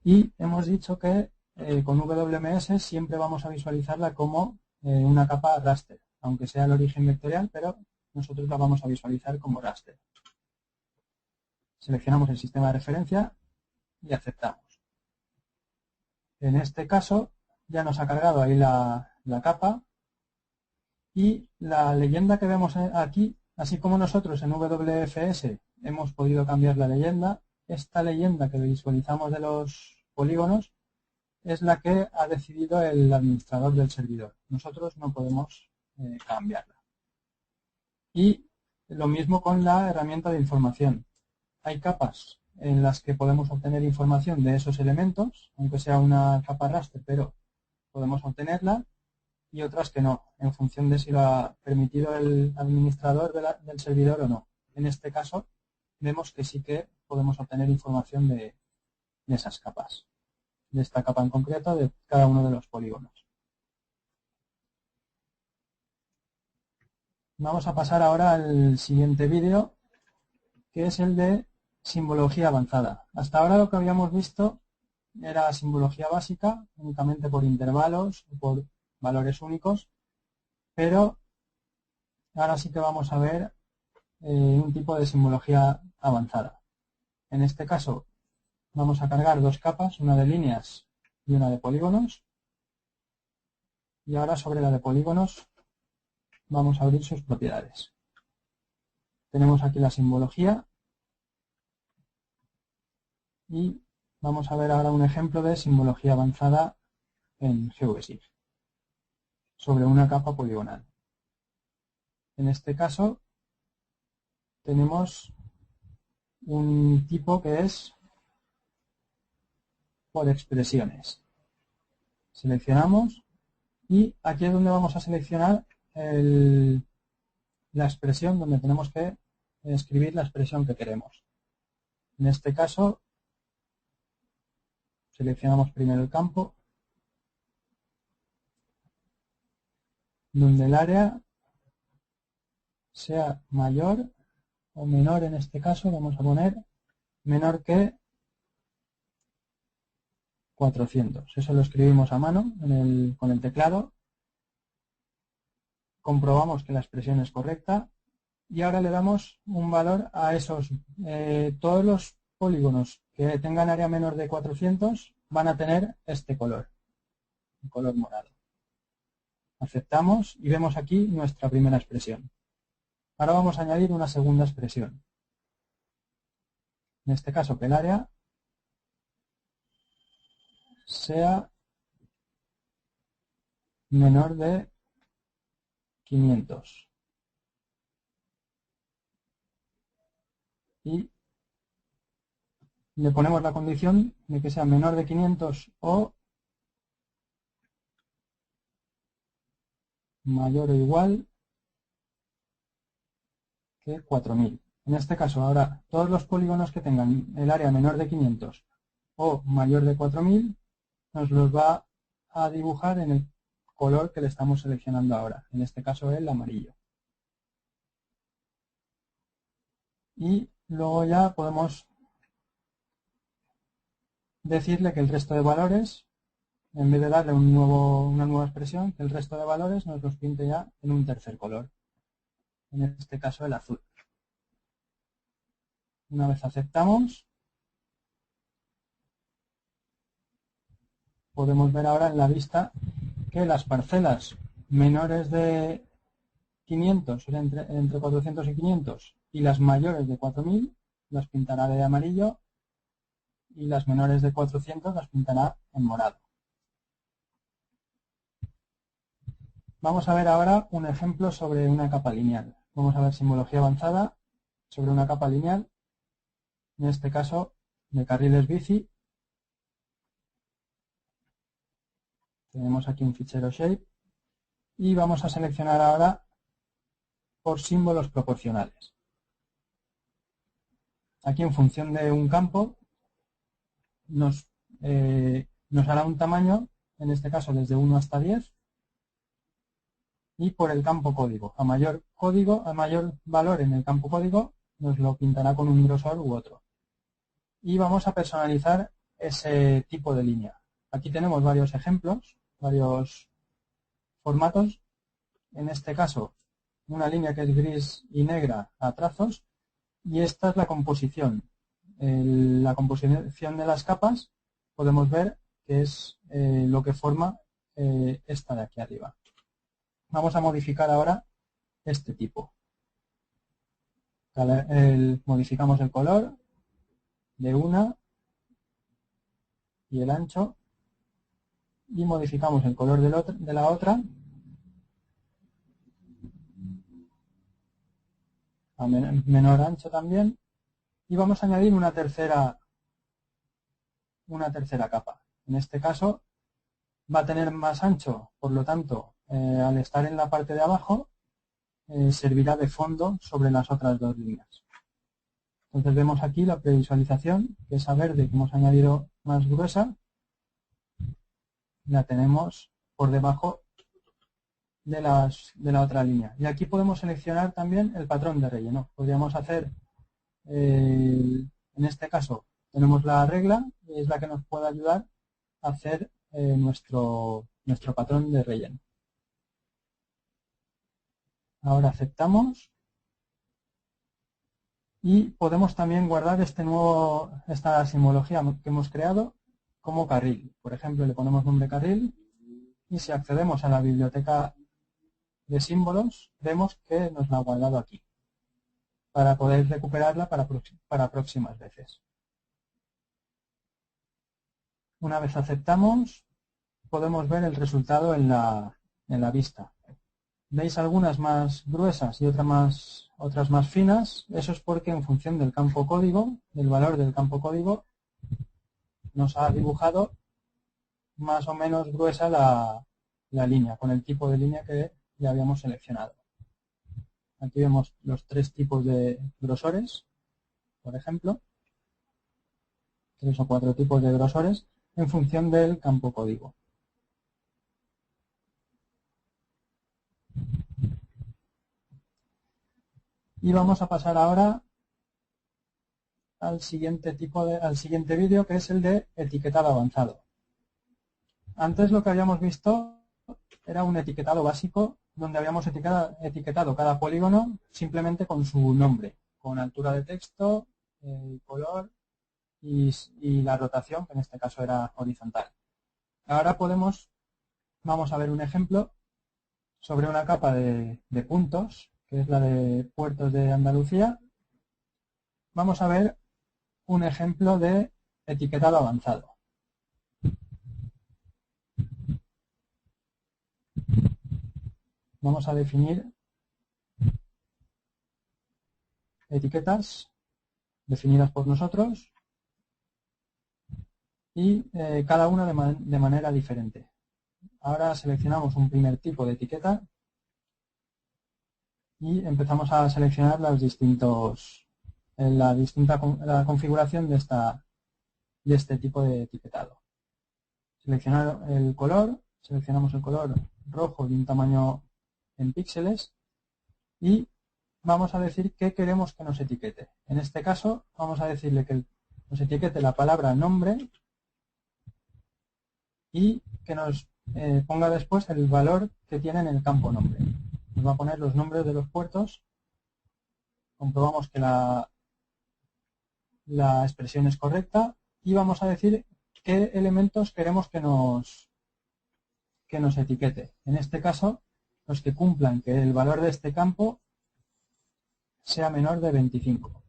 y hemos dicho que con WMS siempre vamos a visualizarla como una capa raster, aunque sea el origen vectorial, pero nosotros la vamos a visualizar como raster. Seleccionamos el sistema de referencia y aceptamos. En este caso ya nos ha cargado ahí la capa y la leyenda que vemos aquí, así como nosotros en WFS hemos podido cambiar la leyenda, esta leyenda que visualizamos de los polígonos es la que ha decidido el administrador del servidor. Nosotros no podemos cambiarla. Y lo mismo con la herramienta de información. Hay capas en las que podemos obtener información de esos elementos, aunque sea una capa raster, pero podemos obtenerla, y otras que no, en función de si lo ha permitido el administrador del servidor o no. En este caso, vemos que sí que podemos obtener información de esas capas, de esta capa en concreto, de cada uno de los polígonos. Vamos a pasar ahora al siguiente vídeo, que es el de simbología avanzada. Hasta ahora lo que habíamos visto era simbología básica, únicamente por intervalos o por valores únicos, pero ahora sí que vamos a ver un tipo de simbología avanzada. En este caso vamos a cargar dos capas, una de líneas y una de polígonos, y ahora sobre la de polígonos vamos a abrir sus propiedades. Tenemos aquí la simbología y vamos a ver ahora un ejemplo de simbología avanzada en GeoGesig sobre una capa poligonal. En este caso tenemos un tipo que es por expresiones. Seleccionamos y aquí es donde vamos a seleccionar la expresión, donde tenemos que escribir la expresión que queremos. En este caso seleccionamos primero el campo, donde el área sea mayor o menor. En este caso vamos a poner menor que 400. Eso lo escribimos a mano con el teclado. Comprobamos que la expresión es correcta y ahora le damos un valor a esos. Todos los polígonos que tengan área menor de 400 van a tener este color, el color morado. Aceptamos y vemos aquí nuestra primera expresión. Ahora vamos a añadir una segunda expresión. En este caso que el área sea menor de 500. Y le ponemos la condición de que sea menor de 500 o mayor o igual que 4000. En este caso, ahora, todos los polígonos que tengan el área menor de 500 o mayor de 4000 nos los va a dibujar en el color que le estamos seleccionando ahora, en este caso el amarillo. Y luego ya podemos decirle que el resto de valores, en vez de darle una nueva expresión, que el resto de valores nos los pinte ya en un tercer color, en este caso el azul. Una vez aceptamos, podemos ver ahora en la vista que las parcelas menores de 500, entre 400 y 500, y las mayores de 4000 las pintará de amarillo y las menores de 400 las pintará en morado. Vamos a ver ahora un ejemplo sobre una capa lineal. Vamos a ver simbología avanzada sobre una capa lineal, en este caso de carriles bici. Tenemos aquí un fichero shape y vamos a seleccionar ahora por símbolos proporcionales. Aquí en función de un campo nos hará un tamaño, en este caso desde 1 hasta 10, y por el campo código. A mayor valor en el campo código nos lo pintará con un grosor u otro. Y vamos a personalizar ese tipo de línea. Aquí tenemos varios ejemplos, varios formatos. En este caso, una línea que es gris y negra a trazos, y esta es la composición. La composición de las capas podemos ver que es lo que forma esta de aquí arriba. Vamos a modificar ahora este tipo. Modificamos el color de una y el ancho, y modificamos el color de la otra a menor ancho también, y vamos a añadir una tercera capa. En este caso va a tener más ancho, por lo tanto, al estar en la parte de abajo, servirá de fondo sobre las otras dos líneas. Entonces vemos aquí la previsualización, que esa verde que hemos añadido más gruesa, la tenemos por debajo de la otra línea. Y aquí podemos seleccionar también el patrón de relleno. Podríamos hacer, en este caso, tenemos la regla, y es la que nos puede ayudar a hacer nuestro patrón de relleno. Ahora aceptamos. Y podemos también guardar esta simbología que hemos creado como carril. Por ejemplo, le ponemos nombre carril, y si accedemos a la biblioteca de símbolos, vemos que nos la ha guardado aquí, para poder recuperarla para próximas veces. Una vez aceptamos, podemos ver el resultado en la vista. ¿Veis algunas más gruesas y otras más finas? Eso es porque en función del campo código, del valor del campo código, nos ha dibujado más o menos gruesa la línea, con el tipo de línea que ya habíamos seleccionado. Aquí vemos los 3 tipos de grosores, por ejemplo, 3 o 4 tipos de grosores en función del campo código. Y vamos a pasar ahora al siguiente vídeo, que es el de etiquetado avanzado. Antes lo que habíamos visto era un etiquetado básico, donde habíamos etiquetado cada polígono simplemente con su nombre, con altura de texto, color y la rotación, que en este caso era horizontal. Ahora vamos a ver un ejemplo sobre una capa de puntos, que es la de Puertos de Andalucía. Vamos a ver un ejemplo de etiquetado avanzado. Vamos a definir etiquetas definidas por nosotros, y cada una de manera diferente. Ahora seleccionamos un primer tipo de etiqueta, y empezamos a seleccionar la configuración de este tipo de etiquetado. Seleccionar el color, seleccionamos el color rojo de un tamaño en píxeles y vamos a decir qué queremos que nos etiquete. En este caso vamos a decirle que nos etiquete la palabra nombre y que nos ponga después el valor que tiene en el campo nombre. Nos va a poner los nombres de los puertos. Comprobamos que la expresión es correcta y vamos a decir qué elementos queremos que nos etiquete. En este caso, los que cumplan que el valor de este campo sea menor de 25.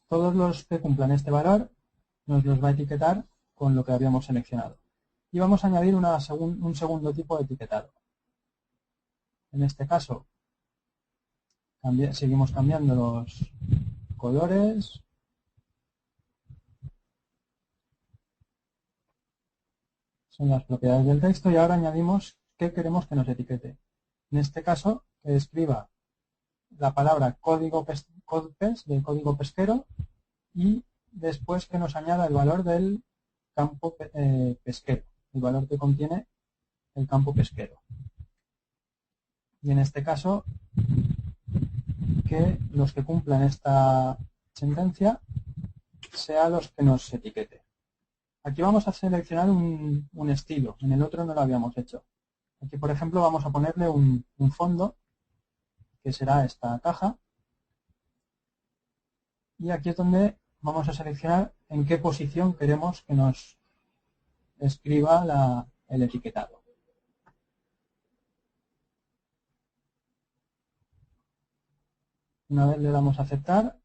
Todos los que cumplan este valor nos los va a etiquetar con lo que habíamos seleccionado. Y vamos a añadir un segundo tipo de etiquetado. En este caso, seguimos cambiando los colores. Son las propiedades del texto y ahora añadimos qué queremos que nos etiquete. En este caso, que escriba la palabra CODEPES del código pesquero y después que nos añada el valor del campo pesquero, el valor que contiene el campo pesquero. Y en este caso, que los que cumplan esta sentencia sean los que nos etiquete. Aquí vamos a seleccionar un estilo, en el otro no lo habíamos hecho. Aquí, por ejemplo, vamos a ponerle un fondo, que será esta caja. Y aquí es donde vamos a seleccionar en qué posición queremos que nos escriba el etiquetado. Una vez le damos a aceptar,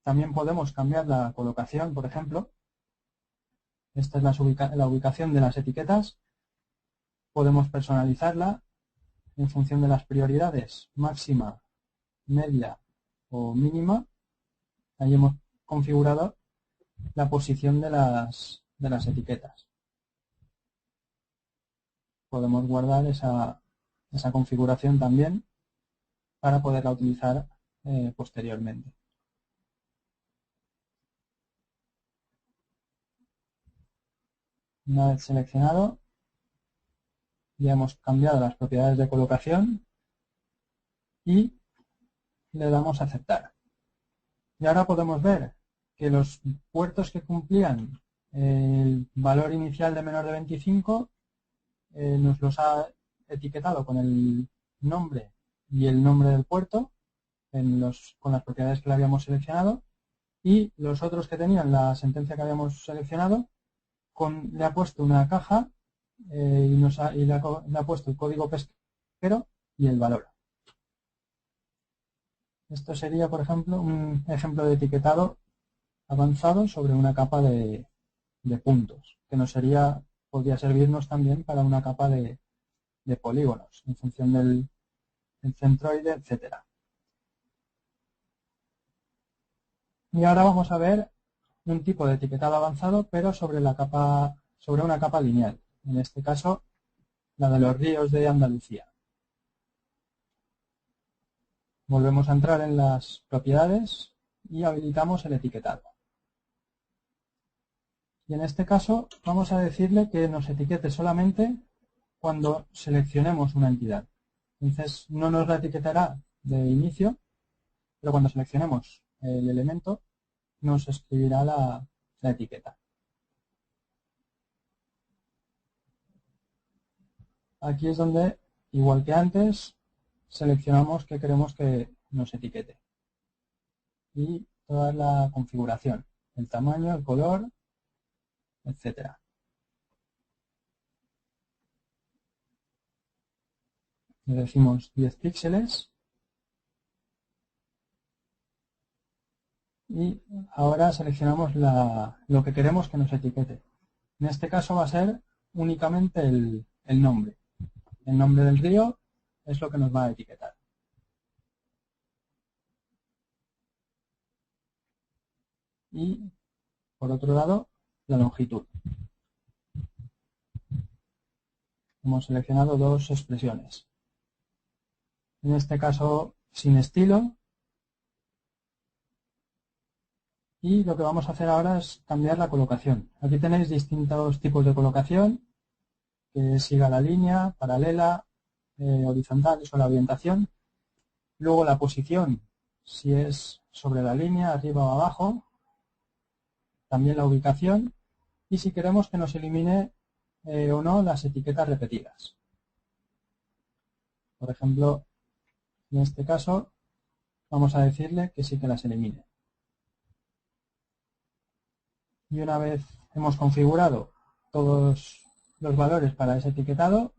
también podemos cambiar la colocación, por ejemplo. Esta es la ubicación de las etiquetas. Podemos personalizarla en función de las prioridades máxima, media o mínima. Ahí hemos configurado la posición de las etiquetas. Podemos guardar esa configuración también para poderla utilizar posteriormente. Una vez seleccionado, ya hemos cambiado las propiedades de colocación y le damos a aceptar. Y ahora podemos ver que los puertos que cumplían el valor inicial de menor de 25 nos los ha etiquetado con el nombre y el nombre del puerto con las propiedades que le habíamos seleccionado, y los otros que tenían la sentencia que habíamos seleccionado le ha puesto una caja y le ha puesto el código pesquero y el valor. Esto sería, por ejemplo, un ejemplo de etiquetado avanzado sobre una capa de puntos, que podría servirnos también para una capa de polígonos, en función del centroide, etcétera. Y ahora vamos a ver un tipo de etiquetado avanzado, pero sobre una capa lineal. En este caso, la de los ríos de Andalucía. Volvemos a entrar en las propiedades y habilitamos el etiquetado. Y en este caso vamos a decirle que nos etiquete solamente cuando seleccionemos una entidad. Entonces no nos la etiquetará de inicio, pero cuando seleccionemos el elemento nos escribirá la etiqueta. Aquí es donde, igual que antes, seleccionamos qué queremos que nos etiquete. Y toda la configuración, el tamaño, el color, etcétera. Le decimos 10 píxeles. Y ahora seleccionamos lo que queremos que nos etiquete. En este caso va a ser únicamente el nombre. El nombre del río es lo que nos va a etiquetar. Y, por otro lado, la longitud. Hemos seleccionado dos expresiones. En este caso sin estilo. Y lo que vamos a hacer ahora es cambiar la colocación. Aquí tenéis distintos tipos de colocación, que siga la línea, paralela, horizontal, eso la orientación. Luego la posición, si es sobre la línea, arriba o abajo. También la ubicación. Y si queremos que nos elimine o no las etiquetas repetidas. Por ejemplo, en este caso, vamos a decirle que sí que las elimine. Y una vez hemos configurado todos los valores para ese etiquetado,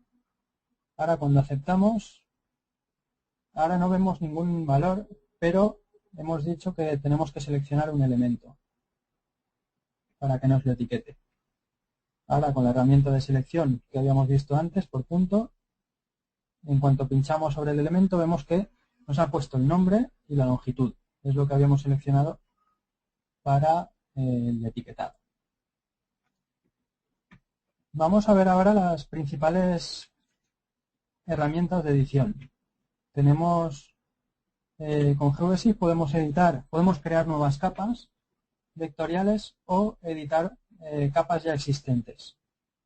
ahora cuando aceptamos, ahora no vemos ningún valor, pero hemos dicho que tenemos que seleccionar un elemento para que nos lo etiquete. Ahora con la herramienta de selección que habíamos visto antes por punto, en cuanto pinchamos sobre el elemento vemos que nos ha puesto el nombre y la longitud. Es lo que habíamos seleccionado para el etiquetado. Vamos a ver ahora las principales herramientas de edición. Tenemos con GeoGebSig podemos crear nuevas capas vectoriales o editar capas ya existentes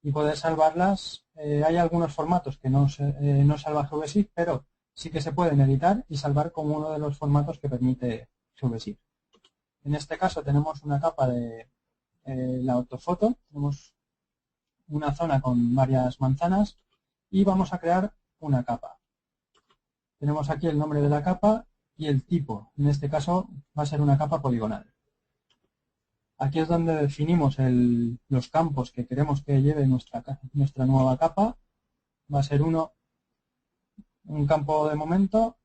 y poder salvarlas. Hay algunos formatos que no salva GeoGebSig, pero sí que se pueden editar y salvar como uno de los formatos que permite GeoGebSig. En este caso tenemos una capa de la ortofoto, tenemos una zona con varias manzanas y vamos a crear una capa. Tenemos aquí el nombre de la capa y el tipo. En este caso va a ser una capa poligonal. Aquí es donde definimos los campos que queremos que lleve nuestra nueva capa. Va a ser un campo de momento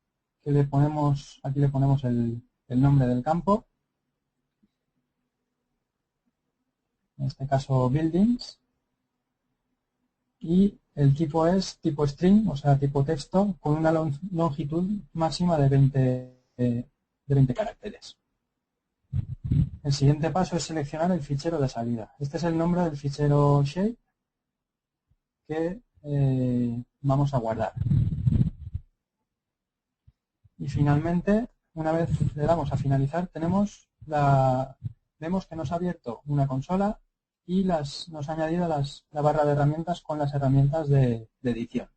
que aquí le ponemos el nombre del campo. En este caso buildings. Y el tipo es tipo string, o sea, tipo texto, con una longitud máxima de 20 caracteres. El siguiente paso es seleccionar el fichero de salida. Este es el nombre del fichero shape que vamos a guardar. Y finalmente, una vez le damos a finalizar, vemos que nos ha abierto una consola y nos ha añadido la barra de herramientas con las herramientas de edición.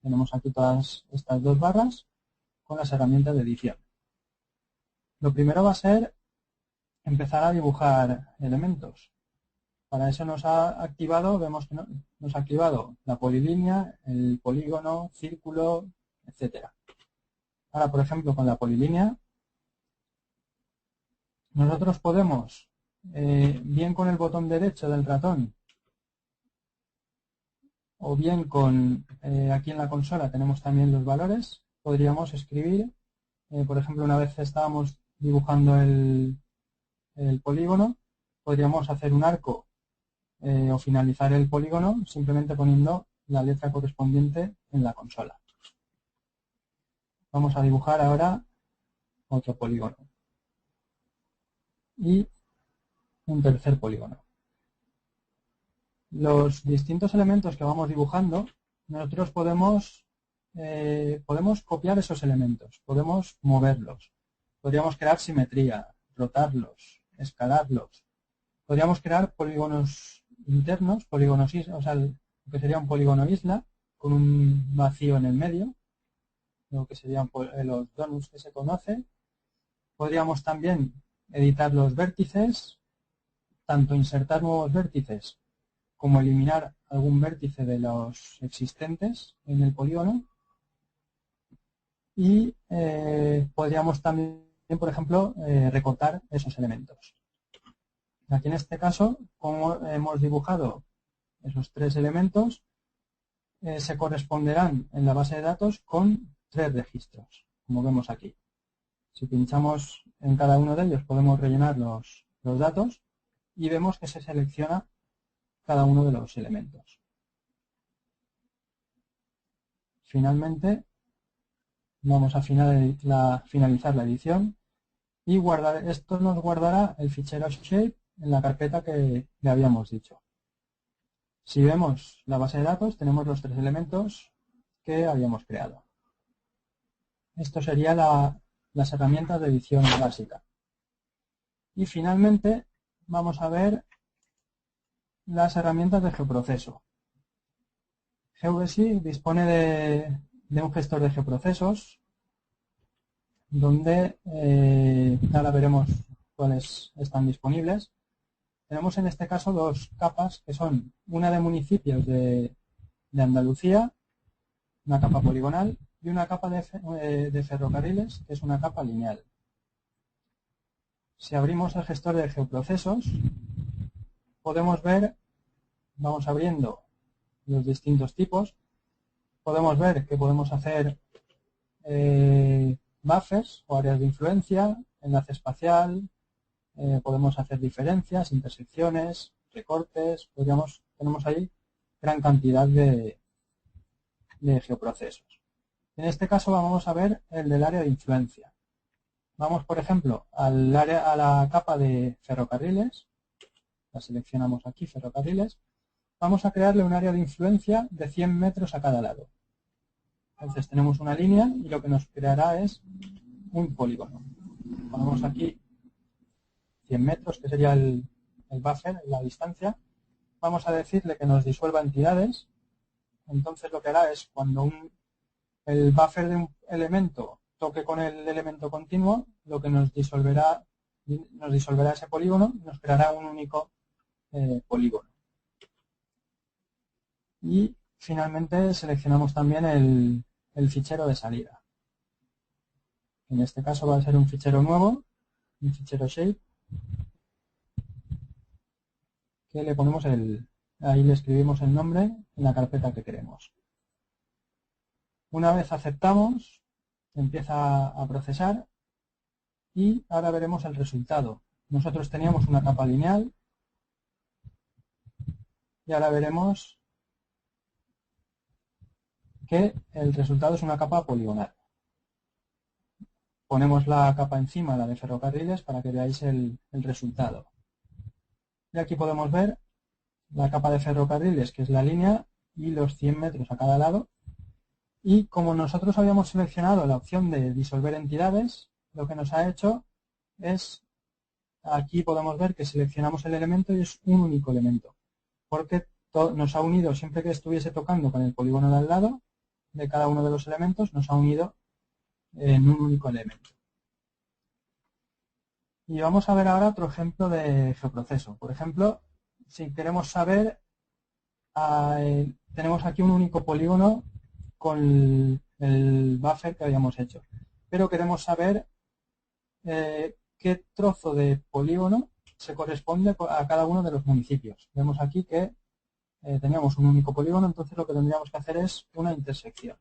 Tenemos aquí todas estas dos barras con las herramientas de edición. Lo primero va a ser empezar a dibujar elementos. Para eso vemos que nos ha activado la polilínea, el polígono, círculo, etcétera. Ahora, por ejemplo, con la polilínea, nosotros podemos, bien con el botón derecho del ratón, o bien aquí en la consola tenemos también los valores, podríamos escribir, por ejemplo, una vez estábamos dibujando el polígono, podríamos hacer un arco o finalizar el polígono simplemente poniendo la letra correspondiente en la consola. Vamos a dibujar ahora otro polígono y un tercer polígono. Los distintos elementos que vamos dibujando, nosotros podemos copiar esos elementos, podemos moverlos, podríamos crear simetría, rotarlos, escalarlos. Podríamos crear polígonos internos, o sea, lo que sería un polígono isla, con un vacío en el medio, lo que serían los donuts que se conoce. Podríamos también editar los vértices, tanto insertar nuevos vértices como eliminar algún vértice de los existentes en el polígono. Y podríamos también, por ejemplo, recortar esos elementos. Aquí en este caso, como hemos dibujado esos tres elementos, se corresponderán en la base de datos con 3 registros, como vemos aquí. Si pinchamos en cada uno de ellos podemos rellenar los datos y vemos que se selecciona cada uno de los elementos. Finalmente, vamos a finalizar la edición y esto nos guardará el fichero shape en la carpeta que le habíamos dicho. Si vemos la base de datos, tenemos los 3 elementos que habíamos creado. Esto sería las herramientas de edición básica. Y finalmente vamos a ver las herramientas de geoproceso. GeoBasic dispone de un gestor de geoprocesos donde ahora veremos cuáles están disponibles. Tenemos en este caso 2 capas que son una de municipios de Andalucía, una capa poligonal, y una capa de ferrocarriles, que es una capa lineal. Si abrimos el gestor de geoprocesos, podemos ver, vamos abriendo los distintos tipos, podemos ver que podemos hacer buffers o áreas de influencia, enlace espacial, podemos hacer diferencias, intersecciones, recortes, tenemos ahí gran cantidad de geoprocesos. En este caso vamos a ver el del área de influencia. Vamos, por ejemplo, a la capa de ferrocarriles, la seleccionamos aquí, ferrocarriles, vamos a crearle un área de influencia de 100 metros a cada lado. Entonces tenemos una línea y lo que nos creará es un polígono. Ponemos aquí 100 metros, que sería el buffer, la distancia. Vamos a decirle que nos disuelva entidades. Entonces lo que hará es cuando el buffer de un elemento toque con el elemento continuo, lo que nos disolverá ese polígono y nos creará un único polígono. Y finalmente seleccionamos también el fichero de salida. En este caso va a ser un fichero nuevo, un fichero shape, que le ponemos ahí le escribimos el nombre en la carpeta que queremos. Una vez aceptamos, empieza a procesar y ahora veremos el resultado. Nosotros teníamos una capa lineal y ahora veremos que el resultado es una capa poligonal. Ponemos la capa encima, la de ferrocarriles, para que veáis el resultado. Y aquí podemos ver la capa de ferrocarriles, que es la línea, y los 100 metros a cada lado. Y como nosotros habíamos seleccionado la opción de disolver entidades, lo que nos ha hecho es, aquí podemos ver que seleccionamos el elemento y es un único elemento, porque nos ha unido, siempre que estuviese tocando con el polígono de al lado, de cada uno de los elementos, nos ha unido en un único elemento. Y vamos a ver ahora otro ejemplo de geoproceso. Por ejemplo, si queremos saber, tenemos aquí un único polígono con el buffer que habíamos hecho, pero queremos saber qué trozo de polígono se corresponde a cada uno de los municipios. Vemos aquí que teníamos un único polígono, entonces lo que tendríamos que hacer es una intersección.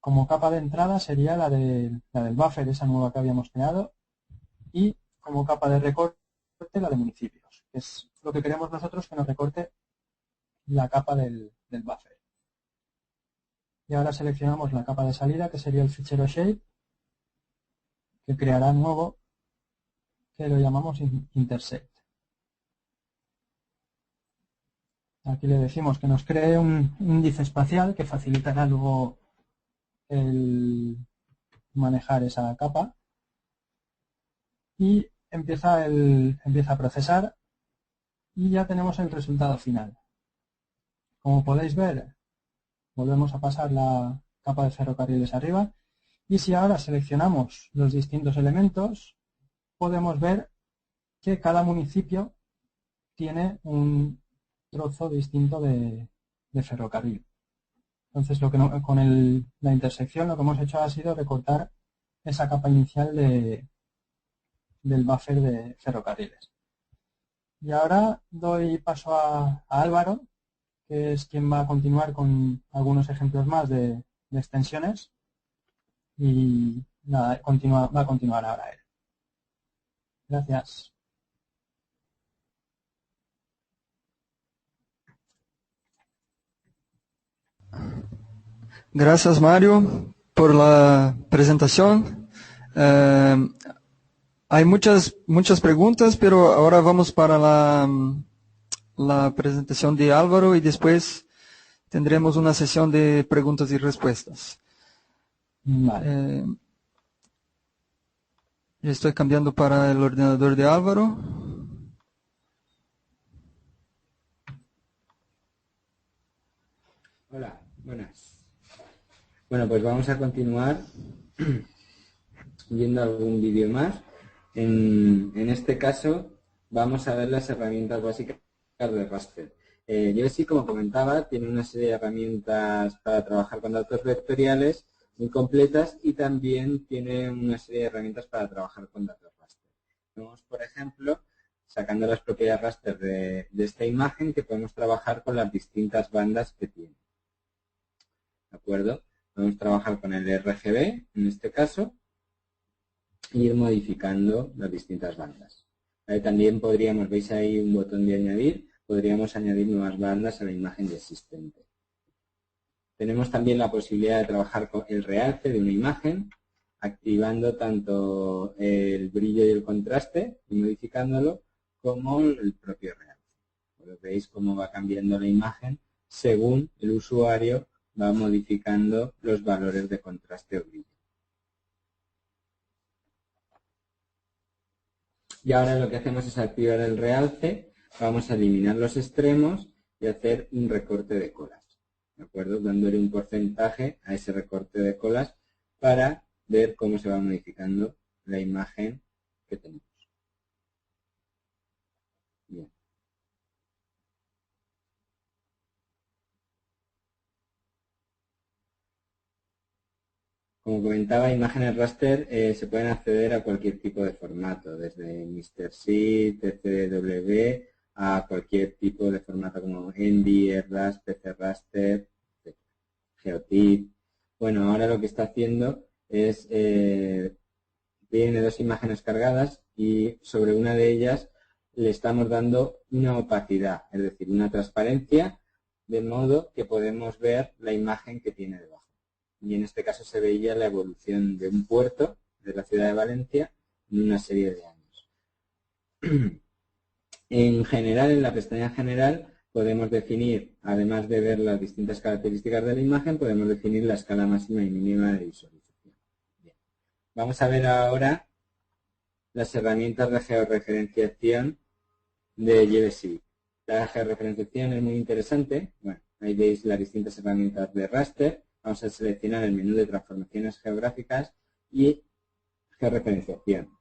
Como capa de entrada sería la del buffer, esa nueva que habíamos creado, y como capa de recorte la de municipios, que es lo que queremos nosotros, que nos recorte la capa del buffer. Y ahora seleccionamos la capa de salida, que sería el fichero shape, que creará nuevo, que lo llamamos intersect. Aquí le decimos que nos cree un índice espacial que facilitará luego el manejar esa capa. Y empieza a procesar y ya tenemos el resultado final. Como podéis ver, volvemos a pasar la capa de ferrocarriles arriba y si ahora seleccionamos los distintos elementos, podemos ver que cada municipio tiene un trozo distinto de ferrocarril. Entonces, con la intersección lo que hemos hecho ha sido recortar esa capa inicial del buffer de ferrocarriles. Y ahora doy paso a Álvaro, que es quien va a continuar con algunos ejemplos más de extensiones. Y nada, va a continuar ahora él. Gracias. Gracias, Mario, por la presentación. Hay muchas preguntas, pero ahora vamos para la presentación de Álvaro y después tendremos una sesión de preguntas y respuestas. Vale. Ya estoy cambiando para el ordenador de Álvaro. Hola, buenas. Bueno, pues vamos a continuar viendo algún vídeo más. En este caso vamos a ver las herramientas básicas de raster. JBSeq, como comentaba, tiene una serie de herramientas para trabajar con datos vectoriales muy completas y también tiene una serie de herramientas para trabajar con datos raster. Vemos, por ejemplo, sacando las propiedades raster de esta imagen, que podemos trabajar con las distintas bandas que tiene. ¿De acuerdo? Podemos trabajar con el RGB, en este caso, e ir modificando las distintas bandas. También podríamos, veis ahí un botón de añadir, podríamos añadir nuevas bandas a la imagen ya existente. Tenemos también la posibilidad de trabajar con el realce de una imagen, activando tanto el brillo y el contraste y modificándolo, como el propio realce. Pues veis cómo va cambiando la imagen según el usuario va modificando los valores de contraste o brillo. Y ahora lo que hacemos es activar el realce, vamos a eliminar los extremos y hacer un recorte de colas. ¿De acuerdo? Dándole un porcentaje a ese recorte de colas para ver cómo se va modificando la imagen que tenemos. Bien. Como comentaba, imágenes raster se pueden acceder a cualquier tipo de formato, desde MrSeed, TCW, a cualquier tipo de formato como Envy, ERDAS, PC Raster, Geotip. Bueno, ahora lo que está haciendo es, tiene dos imágenes cargadas y sobre una de ellas le estamos dando una opacidad, es decir, una transparencia, de modo que podemos ver la imagen que tiene debajo. Y en este caso se veía la evolución de un puerto de la ciudad de Valencia en una serie de años. En general, en la pestaña general, podemos definir, además de ver las distintas características de la imagen, podemos definir la escala máxima y mínima de visualización. Bien. Vamos a ver ahora las herramientas de georreferenciación de JBSeq. La georreferenciación es muy interesante. Bueno, ahí veis las distintas herramientas de raster. Vamos a seleccionar el menú de transformaciones geográficas y georreferenciación.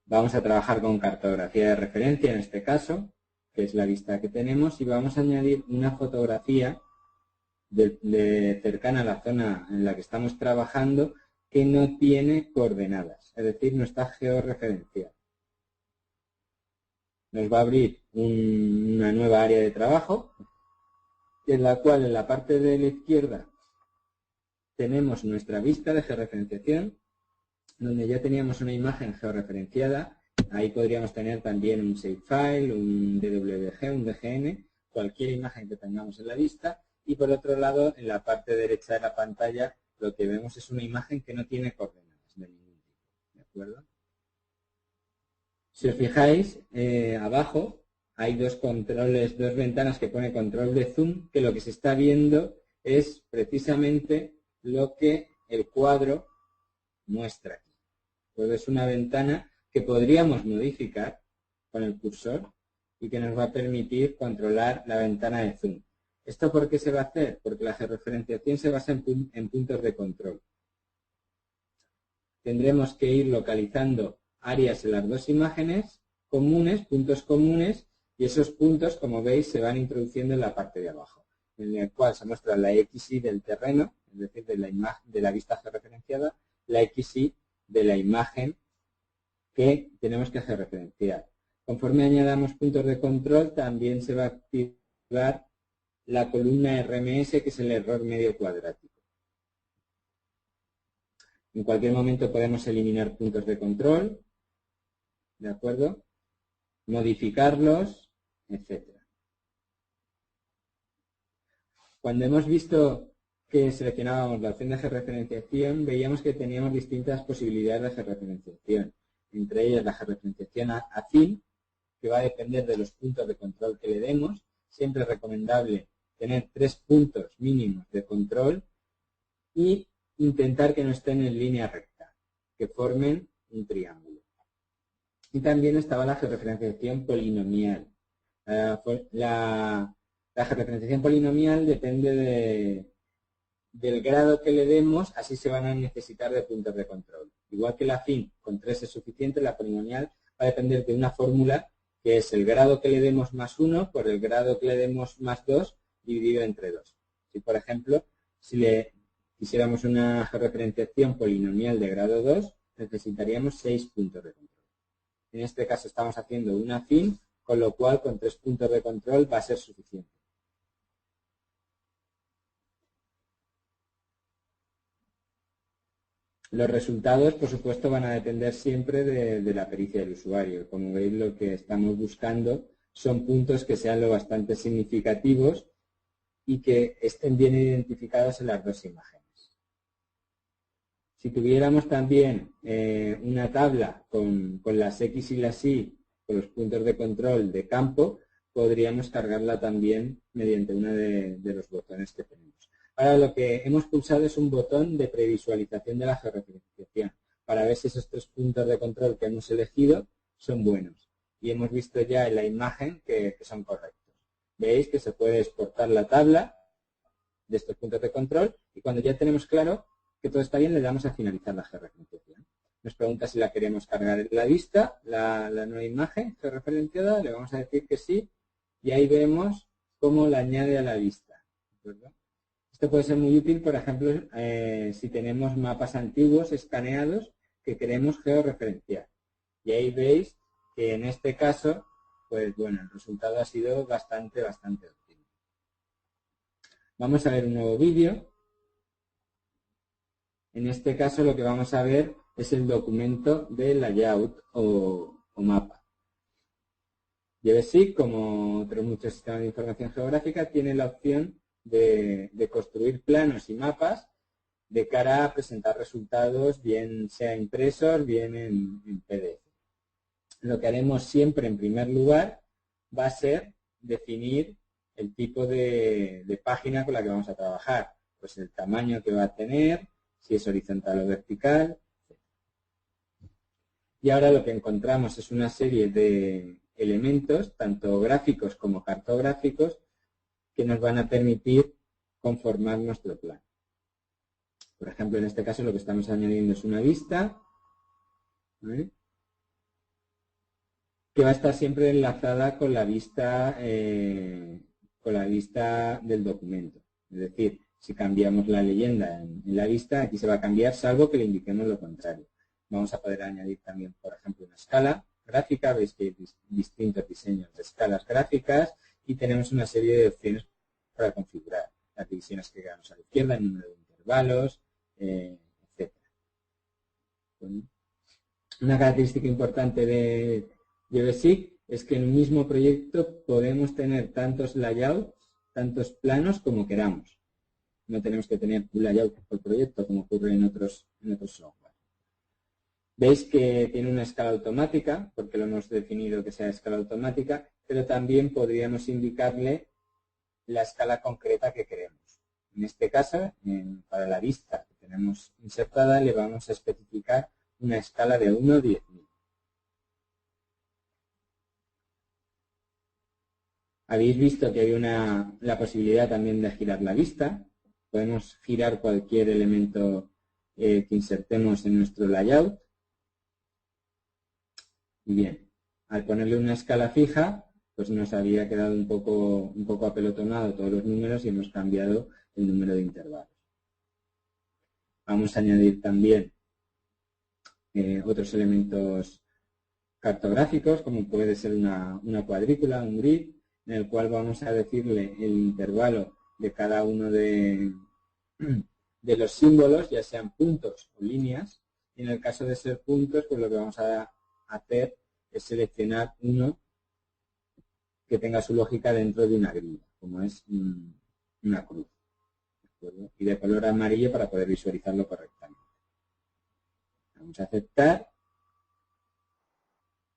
Vamos a trabajar con cartografía de referencia en este caso, que es la vista que tenemos, y vamos a añadir una fotografía cercana a la zona en la que estamos trabajando que no tiene coordenadas, es decir, no está georreferenciada. Nos va a abrir una nueva área de trabajo, en la cual en la parte de la izquierda tenemos nuestra vista de georreferenciación, donde ya teníamos una imagen georreferenciada. Ahí podríamos tener también un shapefile, un DWG, un DGN, cualquier imagen que tengamos en la vista. Y por otro lado, en la parte derecha de la pantalla, lo que vemos es una imagen que no tiene coordenadas de ningún tipo. ¿De acuerdo? Si os fijáis, abajo hay dos controles, dos ventanas que pone control de zoom, que lo que se está viendo es precisamente lo que el cuadro muestra aquí. Pues es una ventana que podríamos modificar con el cursor y que nos va a permitir controlar la ventana de zoom. ¿Esto por qué se va a hacer? Porque la georreferenciación se basa en puntos de control. Tendremos que ir localizando áreas en las dos imágenes comunes, puntos comunes, y esos puntos, como veis, se van introduciendo en la parte de abajo, en el cual se muestra la XY del terreno, es decir, de la vista georreferenciada, la XY de la imagen que tenemos que georreferenciar. Conforme añadamos puntos de control, también se va a activar la columna RMS, que es el error medio cuadrático. En cualquier momento podemos eliminar puntos de control, ¿de acuerdo? Modificarlos, etc. Cuando hemos visto que seleccionábamos la opción de georreferenciación, veíamos que teníamos distintas posibilidades de georreferenciación. Entre ellas la georreferenciación afín, que va a depender de los puntos de control que le demos. Siempre es recomendable tener 3 puntos mínimos de control y intentar que no estén en línea recta, que formen un triángulo. Y también estaba la georreferenciación polinomial. La georreferenciación polinomial depende del grado que le demos, así se van a necesitar de puntos de control. Igual que la affine con 3 es suficiente, la polinomial va a depender de una fórmula que es el grado que le demos más 1 por el grado que le demos más 2 dividido entre 2. Si, por ejemplo, si le quisiéramos una georreferenciación polinomial de grado 2, necesitaríamos 6 puntos de control. En este caso estamos haciendo una affine, con lo cual con 3 puntos de control va a ser suficiente. Los resultados, por supuesto, van a depender siempre de la pericia del usuario. Como veis, lo que estamos buscando son puntos que sean lo bastante significativos y que estén bien identificados en las dos imágenes. Si tuviéramos también una tabla con las X y las Y, con los puntos de control de campo, podríamos cargarla también mediante uno de los botones que tenemos. Ahora lo que hemos pulsado es un botón de previsualización de la georreferenciación para ver si esos 3 puntos de control que hemos elegido son buenos. Y hemos visto ya en la imagen que son correctos. Veis que se puede exportar la tabla de estos puntos de control y cuando ya tenemos claro que todo está bien le damos a finalizar la georreferenciación. Nos pregunta si la queremos cargar en la vista, la nueva imagen georreferenciada, le vamos a decir que sí y ahí vemos cómo la añade a la vista. ¿Verdad? Esto puede ser muy útil, por ejemplo, si tenemos mapas antiguos escaneados que queremos georreferenciar. Y ahí veis que en este caso, pues bueno, el resultado ha sido bastante óptimo. Vamos a ver un nuevo vídeo. En este caso lo que vamos a ver es el documento de layout o mapa. GBSIG, como otros muchos sistemas de información geográfica, tiene la opción de construir planos y mapas de cara a presentar resultados, bien sea impresos, bien en PDF. Lo que haremos siempre en primer lugar va a ser definir el tipo de página con la que vamos a trabajar, pues el tamaño que va a tener, si es horizontal o vertical. Y ahora lo que encontramos es una serie de elementos, tanto gráficos como cartográficos, que nos van a permitir conformar nuestro plan. Por ejemplo, en este caso lo que estamos añadiendo es una vista, ¿vale?, que va a estar siempre enlazada con la vista del documento. Es decir, si cambiamos la leyenda en la vista, aquí se va a cambiar salvo que le indiquemos lo contrario. Vamos a poder añadir también, por ejemplo, una escala gráfica. Veis que hay distintos diseños de escalas gráficas y tenemos una serie de opciones para configurar las divisiones que quedamos a la izquierda, el número de intervalos, etc. Bueno, una característica importante de GBSIG es que en un mismo proyecto podemos tener tantos layouts, tantos planos como queramos. No tenemos que tener un layout por proyecto como ocurre en otros software. Veis que tiene una escala automática, porque lo hemos definido que sea escala automática, pero también podríamos indicarle la escala concreta que queremos. En este caso, para la vista que tenemos insertada, le vamos a especificar una escala de 1 a 10.000. Habéis visto que hay la posibilidad también de girar la vista. Podemos girar cualquier elemento que insertemos en nuestro layout. Y bien, al ponerle una escala fija, pues nos había quedado un poco apelotonado todos los números y hemos cambiado el número de intervalos. Vamos a añadir también otros elementos cartográficos, como puede ser una cuadrícula, un grid, en el cual vamos a decirle el intervalo de cada uno de los símbolos, ya sean puntos o líneas. Y en el caso de ser puntos, pues lo que vamos a hacer es seleccionar uno que tenga su lógica dentro de una grilla, como es una cruz. Y de color amarillo para poder visualizarlo correctamente. Vamos a aceptar.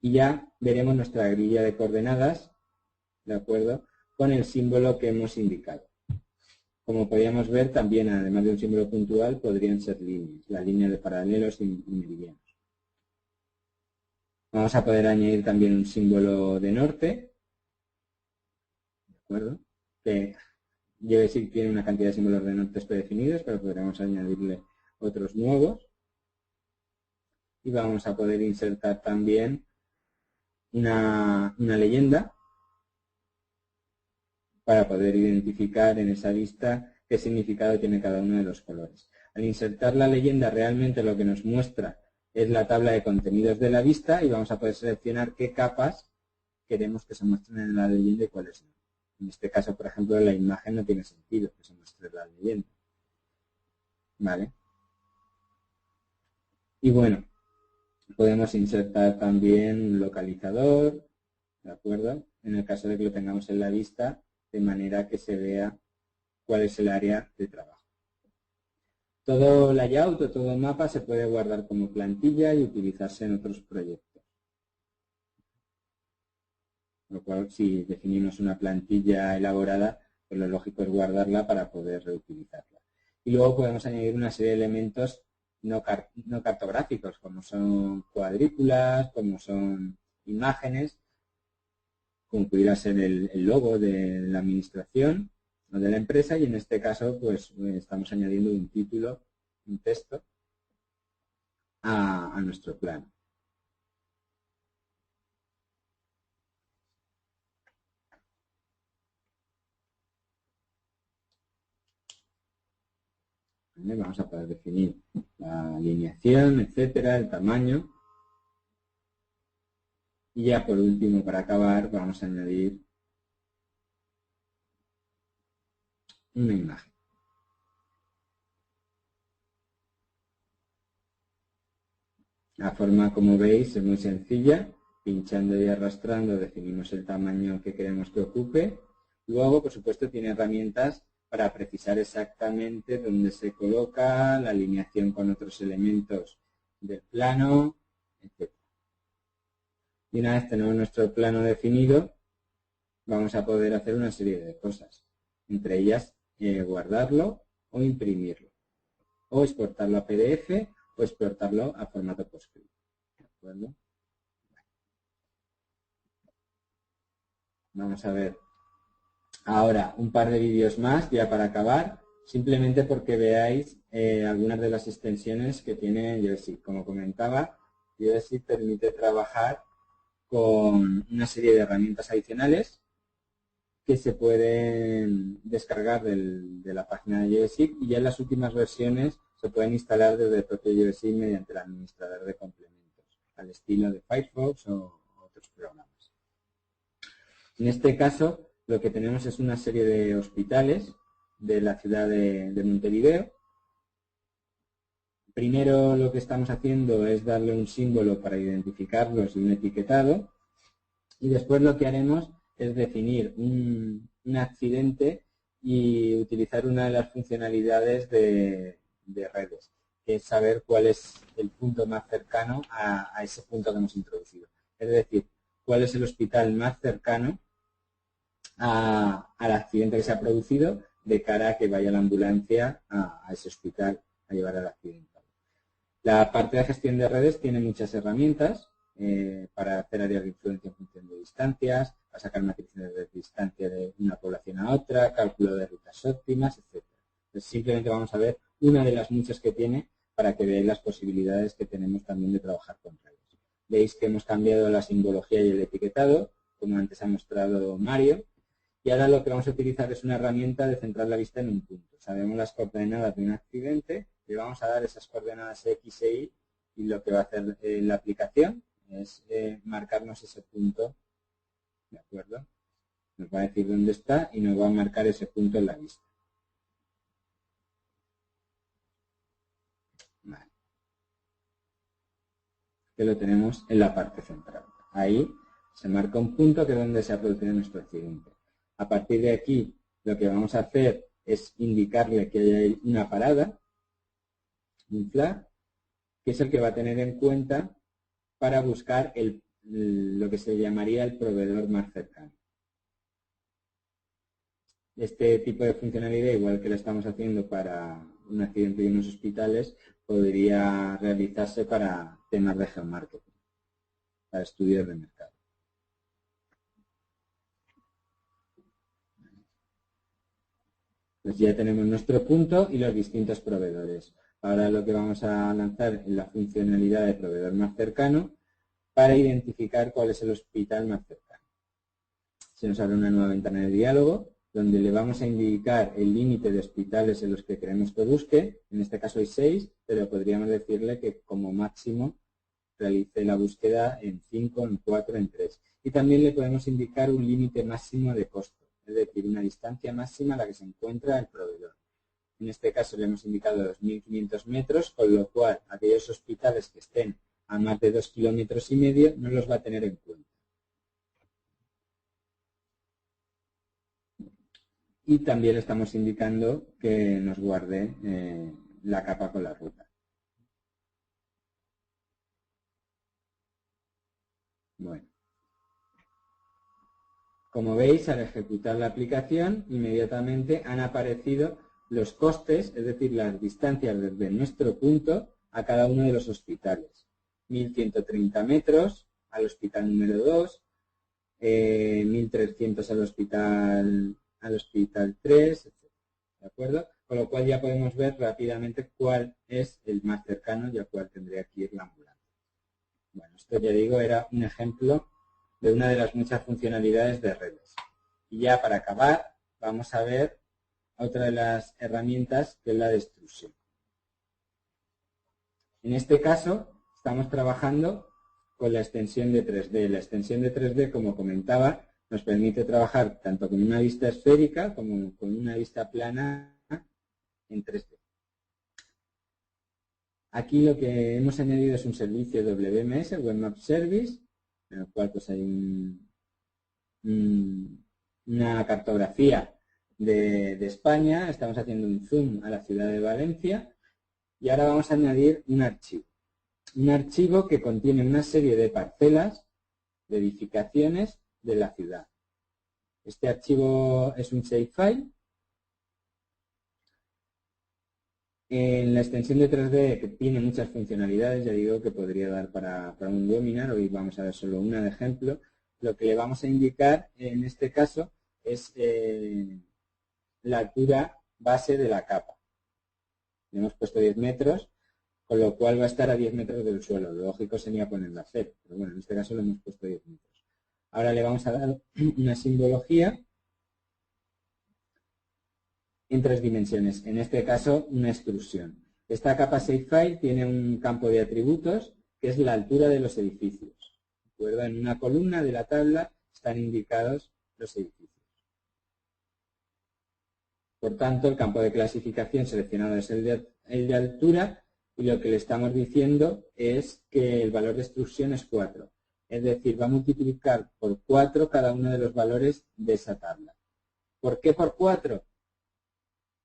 y ya veremos nuestra grilla de coordenadas, ¿de acuerdo?, con el símbolo que hemos indicado. Como podíamos ver, también, además de un símbolo puntual, podrían ser líneas, la línea de paralelos y meridianos. Vamos a poder añadir también un símbolo de norte, ¿de acuerdo?, que GeoBasic tiene una cantidad de símbolos de norte predefinidos, pero podremos añadirle otros nuevos. Y vamos a poder insertar también una leyenda para poder identificar en esa vista qué significado tiene cada uno de los colores. Al insertar la leyenda, realmente lo que nos muestra es la tabla de contenidos de la vista y vamos a poder seleccionar qué capas queremos que se muestren en la leyenda y cuáles no. En este caso, por ejemplo, la imagen no tiene sentido que se muestre la leyenda. ¿Vale? Y bueno, podemos insertar también un localizador, ¿de acuerdo?, en el caso de que lo tengamos en la vista, de manera que se vea cuál es el área de trabajo. Todo layout o todo mapa se puede guardar como plantilla y utilizarse en otros proyectos. Lo cual, si definimos una plantilla elaborada, pues lo lógico es guardarla para poder reutilizarla. Y luego podemos añadir una serie de elementos no cartográficos, como son cuadrículas, como son imágenes, como pudiera ser el logo de la administración o de la empresa, y en este caso pues estamos añadiendo un título, un texto a nuestro plano. Vamos a poder definir la alineación, etcétera, el tamaño. Y ya por último, para acabar, vamos a añadir una imagen. La forma, como veis, es muy sencilla. Pinchando y arrastrando definimos el tamaño que queremos que ocupe. Luego, por supuesto, tiene herramientas para precisar exactamente dónde se coloca, la alineación con otros elementos del plano, etc. Y una vez tenemos nuestro plano definido, vamos a poder hacer una serie de cosas. Entre ellas, guardarlo o imprimirlo. O exportarlo a PDF o exportarlo a formato PostScript. ¿De acuerdo? Vamos a ver ahora un par de vídeos más ya para acabar, simplemente porque veáis algunas de las extensiones que tiene GeoBasic. Como comentaba, GeoBasic permite trabajar con una serie de herramientas adicionales que se pueden descargar de la página de GeoBasic, y ya en las últimas versiones se pueden instalar desde el propio GeoBasic mediante el administrador de complementos, al estilo de Firefox o otros programas. En este caso, lo que tenemos es una serie de hospitales de la ciudad de Montevideo. Primero lo que estamos haciendo es darle un símbolo para identificarlos y un etiquetado, y después lo que haremos es definir un accidente y utilizar una de las funcionalidades de redes, que es saber cuál es el punto más cercano a ese punto que hemos introducido. Es decir, cuál es el hospital más cercano al accidente que se ha producido, de cara a que vaya la ambulancia a ese hospital a llevar al accidentado. La parte de gestión de redes tiene muchas herramientas para hacer áreas de influencia en función de distancias, para sacar matrices de distancia de una población a otra, cálculo de rutas óptimas, etc. Entonces, simplemente vamos a ver una de las muchas que tiene para que veáis las posibilidades que tenemos también de trabajar con redes. Veis que hemos cambiado la simbología y el etiquetado, como antes ha mostrado Mario, y ahora lo que vamos a utilizar es una herramienta de centrar la vista en un punto. Sabemos las coordenadas de un accidente, le vamos a dar esas coordenadas X e Y, y lo que va a hacer la aplicación es marcarnos ese punto, ¿de acuerdo? Nos va a decir dónde está y nos va a marcar ese punto en la vista. Vale. Que lo tenemos en la parte central. Ahí se marca un punto que es donde se ha producido nuestro accidente. A partir de aquí, lo que vamos a hacer es indicarle que hay una parada, un flag, que es el que va a tener en cuenta para buscar el lo que se llamaría el proveedor más cercano. Este tipo de funcionalidad, igual que lo estamos haciendo para un accidente en unos hospitales, podría realizarse para temas de geomarketing, para estudios de mercado. Pues ya tenemos nuestro punto y los distintos proveedores. Ahora lo que vamos a lanzar es la funcionalidad de proveedor más cercano para identificar cuál es el hospital más cercano. Se nos abre una nueva ventana de diálogo donde le vamos a indicar el límite de hospitales en los que queremos que busque. En este caso hay 6, pero podríamos decirle que como máximo realice la búsqueda en 5, en 4, en 3. Y también le podemos indicar un límite máximo de costo, es decir, una distancia máxima a la que se encuentra el proveedor. En este caso le hemos indicado 2.500 metros, con lo cual aquellos hospitales que estén a más de 2,5 kilómetros no los va a tener en cuenta. Y también le estamos indicando que nos guarde la capa con la ruta. Bueno. Como veis, al ejecutar la aplicación, inmediatamente han aparecido los costes, es decir, las distancias desde nuestro punto a cada uno de los hospitales. 1.130 metros al hospital número 2, 1.300 al hospital 3, etc. ¿De acuerdo? Con lo cual ya podemos ver rápidamente cuál es el más cercano y a cuál tendría que ir la ambulancia. Bueno, esto ya digo, era un ejemplo de una de las muchas funcionalidades de redes. Y ya para acabar, vamos a ver otra de las herramientas, que es la de extrusión. En este caso, estamos trabajando con la extensión de 3D. La extensión de 3D, como comentaba, nos permite trabajar tanto con una vista esférica como con una vista plana en 3D. Aquí lo que hemos añadido es un servicio WMS, Web Map Service, en el cual pues hay una cartografía de España. Estamos haciendo un zoom a la ciudad de Valencia y ahora vamos a añadir un archivo. Un archivo que contiene una serie de parcelas de edificaciones de la ciudad. Este archivo es un shapefile. En la extensión de 3D, que tiene muchas funcionalidades, ya digo que podría dar para un webinar, hoy vamos a ver solo una de ejemplo. Lo que le vamos a indicar en este caso es la altura base de la capa. Le hemos puesto 10 metros, con lo cual va a estar a 10 metros del suelo. Lo lógico sería ponerla a 0, pero bueno, en este caso le hemos puesto 10 metros. Ahora le vamos a dar una simbología en 3 dimensiones, en este caso una extrusión. Esta capa shapefile tiene un campo de atributos que es la altura de los edificios. ¿De acuerdo? En una columna de la tabla están indicados los edificios. Por tanto, el campo de clasificación seleccionado es el de altura y lo que le estamos diciendo es que el valor de extrusión es 4. Es decir, va a multiplicar por 4 cada uno de los valores de esa tabla. ¿Por qué por 4?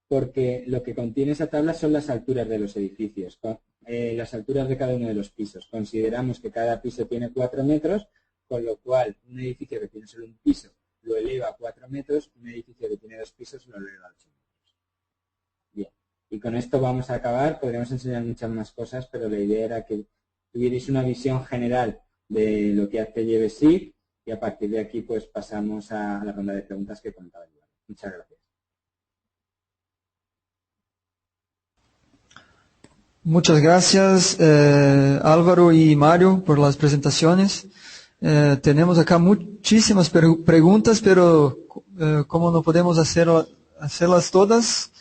Porque lo que contiene esa tabla son las alturas de los edificios, las alturas de cada uno de los pisos. Consideramos que cada piso tiene 4 metros, con lo cual un edificio que tiene solo un piso lo eleva a 4 metros, un edificio que tiene 2 pisos lo eleva a 8 metros. Bien, y con esto vamos a acabar. Podríamos enseñar muchas más cosas, pero la idea era que tuvierais una visión general de lo que hace JBSIG y a partir de aquí pues pasamos a la ronda de preguntas que contaba yo. Muchas gracias. Muchas gracias Álvaro y Mario por las presentaciones. Tenemos acá muchísimas preguntas, pero como no podemos hacerlas todas,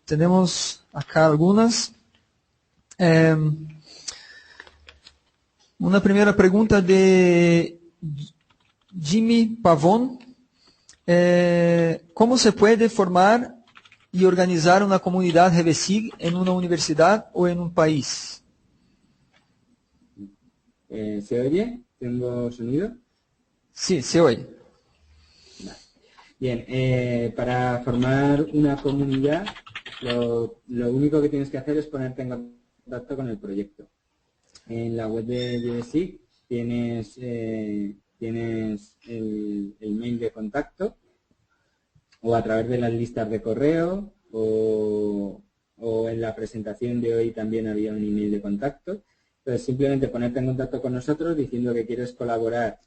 tenemos acá algunas. Una primera pregunta de Jimmy Pavón. ¿Cómo se puede formar y organizar una comunidad GBSIG en una universidad o en un país? ¿Se oye? ¿Tengo sonido? Sí, se oye. Vale. Bien, para formar una comunidad, lo único que tienes que hacer es ponerte en contacto con el proyecto. En la web de JBSIG tienes el mail de contacto, o a través de las listas de correo, o en la presentación de hoy también había un email de contacto. Entonces, simplemente ponerte en contacto con nosotros diciendo que quieres colaborar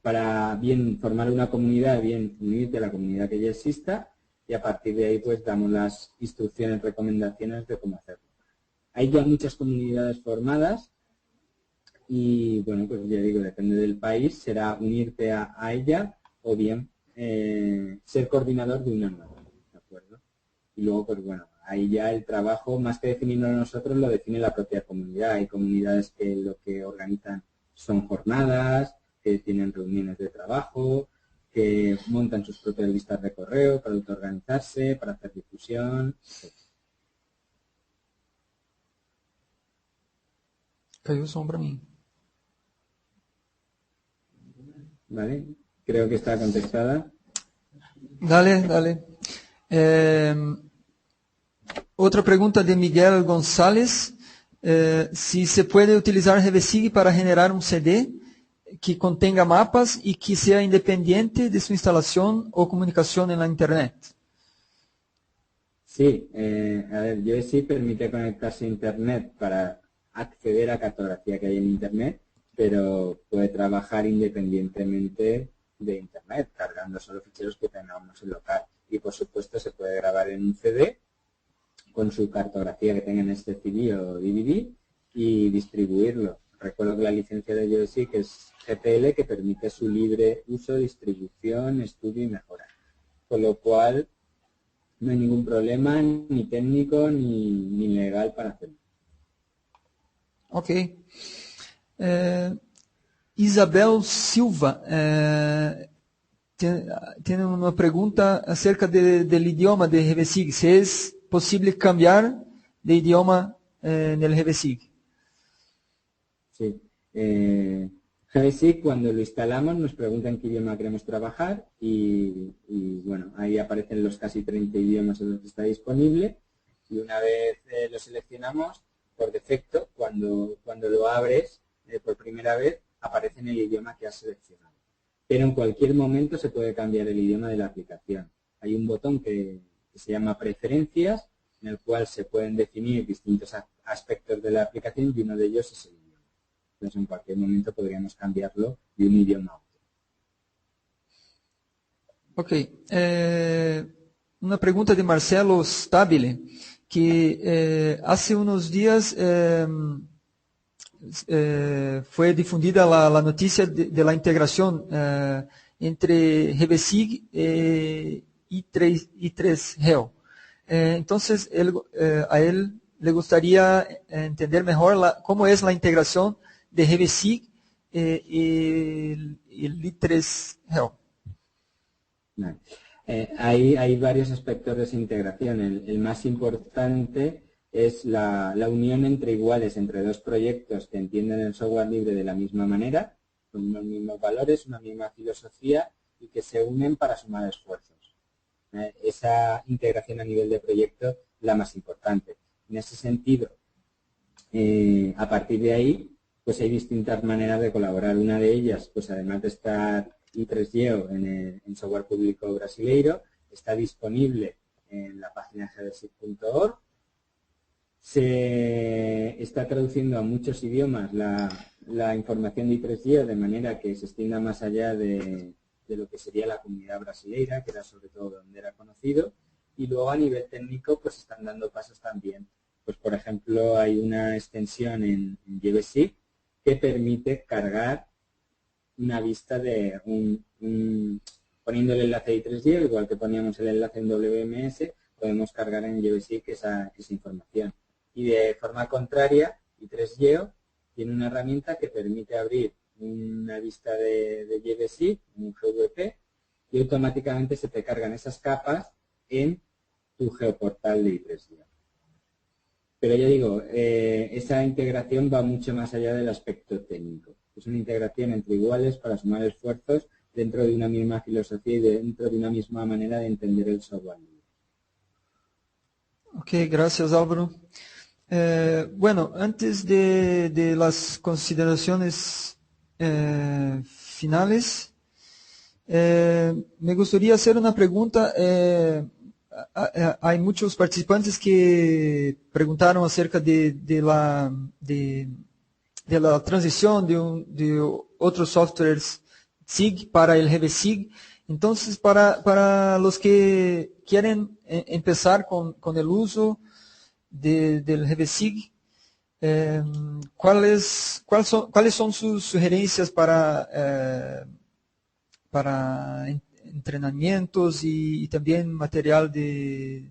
para bien formar una comunidad, bien unirte a la comunidad que ya exista, y a partir de ahí pues damos las instrucciones, recomendaciones de cómo hacerlo. Hay ya muchas comunidades formadas y, bueno, pues ya digo, depende del país, será unirte a ella o bien ser coordinador de una nueva, ¿de acuerdo? Y luego, pues bueno, ahí ya el trabajo, más que definirlo nosotros, lo define la propia comunidad. Hay comunidades que lo que organizan son jornadas, que tienen reuniones de trabajo, que montan sus propias listas de correo para autoorganizarse, para hacer difusión, etc. Caiu o som para mim. ¿Vale? Creo que está contestada. Dale, dale. Otra pregunta de Miguel González. Si se puede utilizar Revesig para generar un CD que contenga mapas y que sea independiente de su instalación o comunicación en la Internet. Sí, a ver, Revesig permite conectarse a Internet para acceder a cartografía que hay en Internet, pero puede trabajar independientemente de Internet, cargando solo ficheros que tengamos en local. Y por supuesto se puede grabar en un CD con su cartografía que tenga en este CD o DVD y distribuirlo. Recuerdo que la licencia de Revesig es GPL, que permite su libre uso, distribución, estudio y mejora. Con lo cual no hay ningún problema ni técnico ni legal para hacerlo. Ok. Isabel Silva tiene una pregunta acerca del idioma de Revesig. Si es posible cambiar de idioma en el Revesig. Sí. Revesig, cuando lo instalamos, nos preguntan qué idioma queremos trabajar y bueno, ahí aparecen los casi 30 idiomas en los que está disponible, y una vez lo seleccionamos, por defecto, cuando lo abres por primera vez, aparece en el idioma que has seleccionado. Pero en cualquier momento se puede cambiar el idioma de la aplicación. Hay un botón que se llama Preferencias, en el cual se pueden definir distintos aspectos de la aplicación y uno de ellos es el idioma. Entonces, en cualquier momento podríamos cambiarlo de un idioma a otro. Ok. Una pregunta de Marcelo Stabile, que hace unos días fue difundida la noticia de la integración entre Revesig y i3Geo. Entonces, a él le gustaría entender mejor cómo es la integración de Revesig y el i3Geo. Vale. Hay varios aspectos de esa integración. El más importante es la unión entre iguales, entre dos proyectos que entienden el software libre de la misma manera, con unos mismos valores, una misma filosofía y que se unen para sumar esfuerzos. Esa integración a nivel de proyecto es la más importante. En ese sentido, a partir de ahí, pues hay distintas maneras de colaborar. Una de ellas, pues además de estar i3Geo en software público brasileiro, está disponible en la página revesig.org. Se está traduciendo a muchos idiomas la información de i3Geo de manera que se extienda más allá de lo que sería la comunidad brasileira, que era sobre todo donde era conocido, y luego a nivel técnico pues están dando pasos también. Pues por ejemplo hay una extensión en Revesig que permite cargar una vista de poniendo el enlace de i3Geo, igual que poníamos el enlace en WMS, podemos cargar en Revesig esa información. Y de forma contraria, i3Geo tiene una herramienta que permite abrir una vista de Revesig, un GWP, y automáticamente se te cargan esas capas en tu geoportal de i3Geo. Pero ya digo, esa integración va mucho más allá del aspecto técnico. Es una integración entre iguales para sumar esfuerzos dentro de una misma filosofía y dentro de una misma manera de entender el software. Ok, gracias Álvaro. Bueno, antes de las consideraciones finales, me gustaría hacer una pregunta. Hay muchos participantes que preguntaron acerca de la transición de otros softwares SIG para el GBSIG. Entonces, para los que quieren empezar con el uso del GBSIG, ¿cuáles son sus sugerencias para entrenamientos y también material que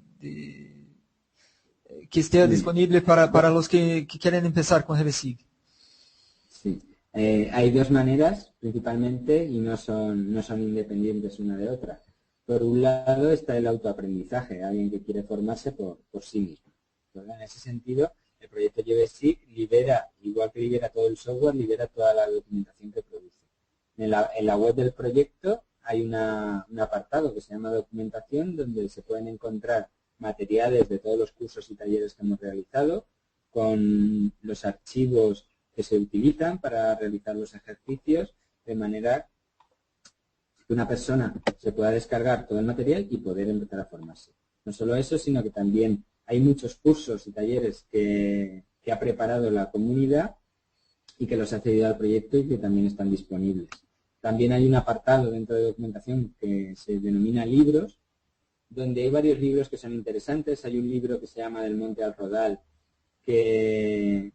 esté disponible para los que quieren empezar con GBSIG? Sí. Hay dos maneras principalmente y no son independientes una de otra. Por un lado está el autoaprendizaje, alguien que quiere formarse por sí mismo, ¿verdad? En ese sentido, el proyecto GBSIG libera, igual que libera todo el software, libera toda la documentación que produce. En la web del proyecto hay un apartado que se llama documentación, donde se pueden encontrar materiales de todos los cursos y talleres que hemos realizado, con los archivos que se utilizan para realizar los ejercicios, de manera que una persona se pueda descargar todo el material y poder empezar a formarse. No solo eso, sino que también hay muchos cursos y talleres que ha preparado la comunidad y que los ha cedido al proyecto y que también están disponibles. También hay un apartado dentro de documentación que se denomina libros, donde hay varios libros que son interesantes. Hay un libro que se llama Del Monte al Rodal, que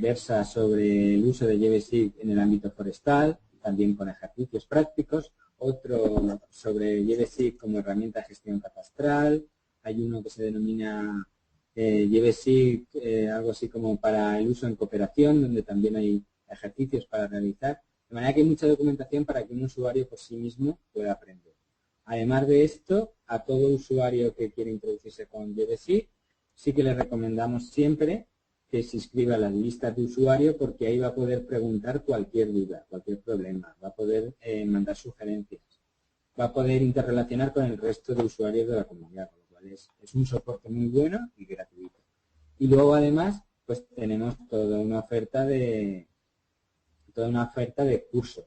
versa sobre el uso de GBSIG en el ámbito forestal, también con ejercicios prácticos. Otro sobre GBSIG como herramienta de gestión catastral. Hay uno que se denomina GBSIG, algo así como para el uso en cooperación, donde también hay ejercicios para realizar. De manera que hay mucha documentación para que un usuario por sí mismo pueda aprender. Además de esto, a todo usuario que quiere introducirse con GBSIG, sí que le recomendamos siempre que se inscriba a las listas de usuario, porque ahí va a poder preguntar cualquier duda, cualquier problema, va a poder mandar sugerencias, va a poder interrelacionar con el resto de usuarios de la comunidad, con lo cual es un soporte muy bueno y gratuito. Y luego además, pues tenemos toda una oferta de cursos,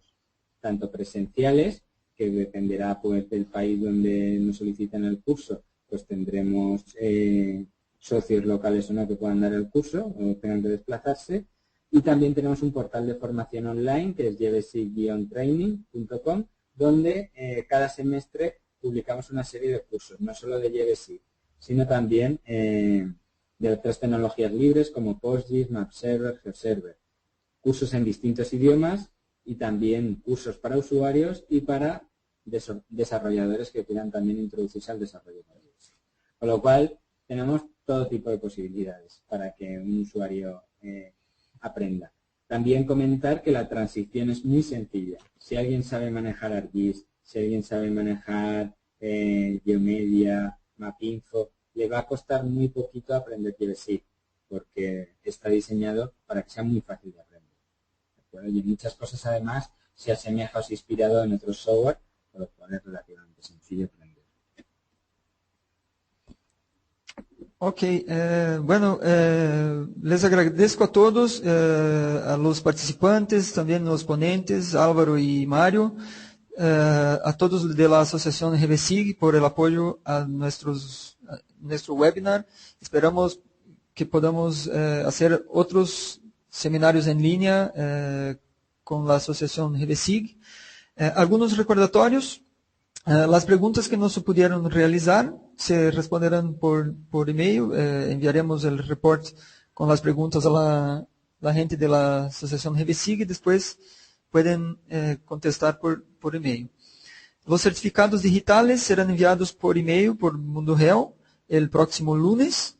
tanto presenciales, que dependerá pues del país donde nos soliciten el curso, pues tendremos socios locales o no que puedan dar el curso o tengan que desplazarse, y también tenemos un portal de formación online que es gbsig-training.com, donde cada semestre publicamos una serie de cursos, no solo de GBSIG, sino también de otras tecnologías libres como PostGIS, MapServer, GeoServer, cursos en distintos idiomas y también cursos para usuarios y para desarrolladores que quieran también introducirse al desarrollo de GBSIG. Con lo cual, tenemos todo tipo de posibilidades para que un usuario aprenda. También comentar que la transición es muy sencilla. Si alguien sabe manejar ArcGIS, si alguien sabe manejar Geomedia, MapInfo, le va a costar muy poquito aprender GBSIG, porque está diseñado para que sea muy fácil de aprender. Y en muchas cosas, además, se asemeja o se ha inspirado en otros software, por lo cual es relativamente sencillo aprender. Ok, bueno, les agradezco a todos, a los participantes, también los ponentes, Álvaro y Mario, a todos de la Asociación GBSIG por el apoyo a nuestro webinar. Esperamos que podamos hacer otros seminarios en línea con la Asociación GBSIG. Algunos recordatorios. Las preguntas que no se pudieron realizar se responderán por email. Enviaremos el report con las preguntas a la gente de la Asociación GBSIG y después pueden contestar por email. Los certificados digitales serán enviados por email por Mundo Real el próximo lunes.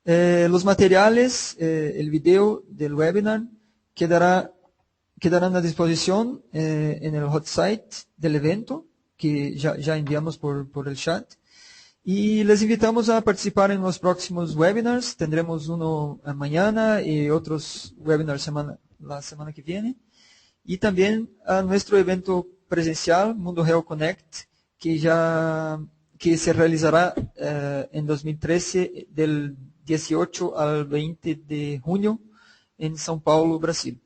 Los materiales, el video del webinar quedarán a disposición en el hot site del evento, que ya enviamos por el chat. Y les invitamos a participar en los próximos webinars. Tendremos uno mañana y otros webinars la semana que viene. Y también a nuestro evento presencial, Mundo Real Connect, que se realizará en 2013, del 18 al 20 de junio en São Paulo, Brasil.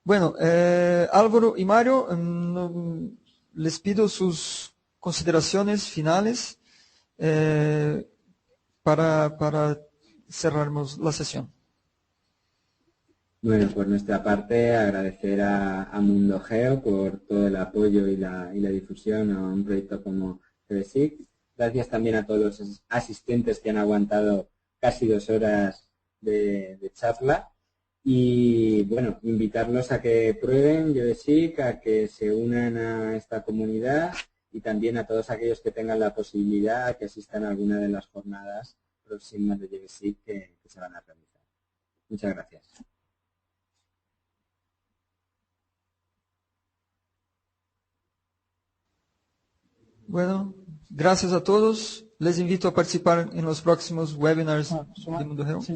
Bueno, Álvaro y Mario, les pido sus consideraciones finales para cerrarnos la sesión. Bueno, por nuestra parte, agradecer a Mundo Geo por todo el apoyo y la difusión a un proyecto como GBSIC. Gracias también a todos los asistentes que han aguantado casi 2 horas de charla. Y bueno, invitarlos a que prueben GBSIC, a que se unan a esta comunidad y también a todos aquellos que tengan la posibilidad que asistan a alguna de las jornadas próximas de GBSIC que se van a realizar. Muchas gracias. Bueno, gracias a todos. Les invito a participar en los próximos webinars de Mundo Geo. Sí,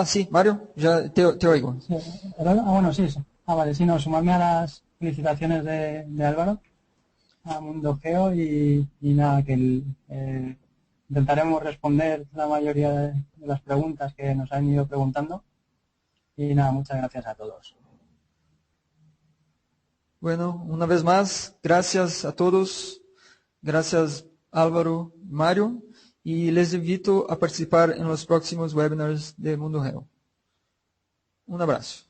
Sí, Mario, ya te oigo. Sí, bueno, sí. Vale, sí, no, sumarme a las felicitaciones de Álvaro, a Mundo Geo y nada, que intentaremos responder la mayoría de las preguntas que nos han ido preguntando. Y nada, muchas gracias a todos. Bueno, una vez más, gracias a todos. Gracias Álvaro, Mario. Y les invito a participar en los próximos webinars de Mundo Geo. Un abrazo.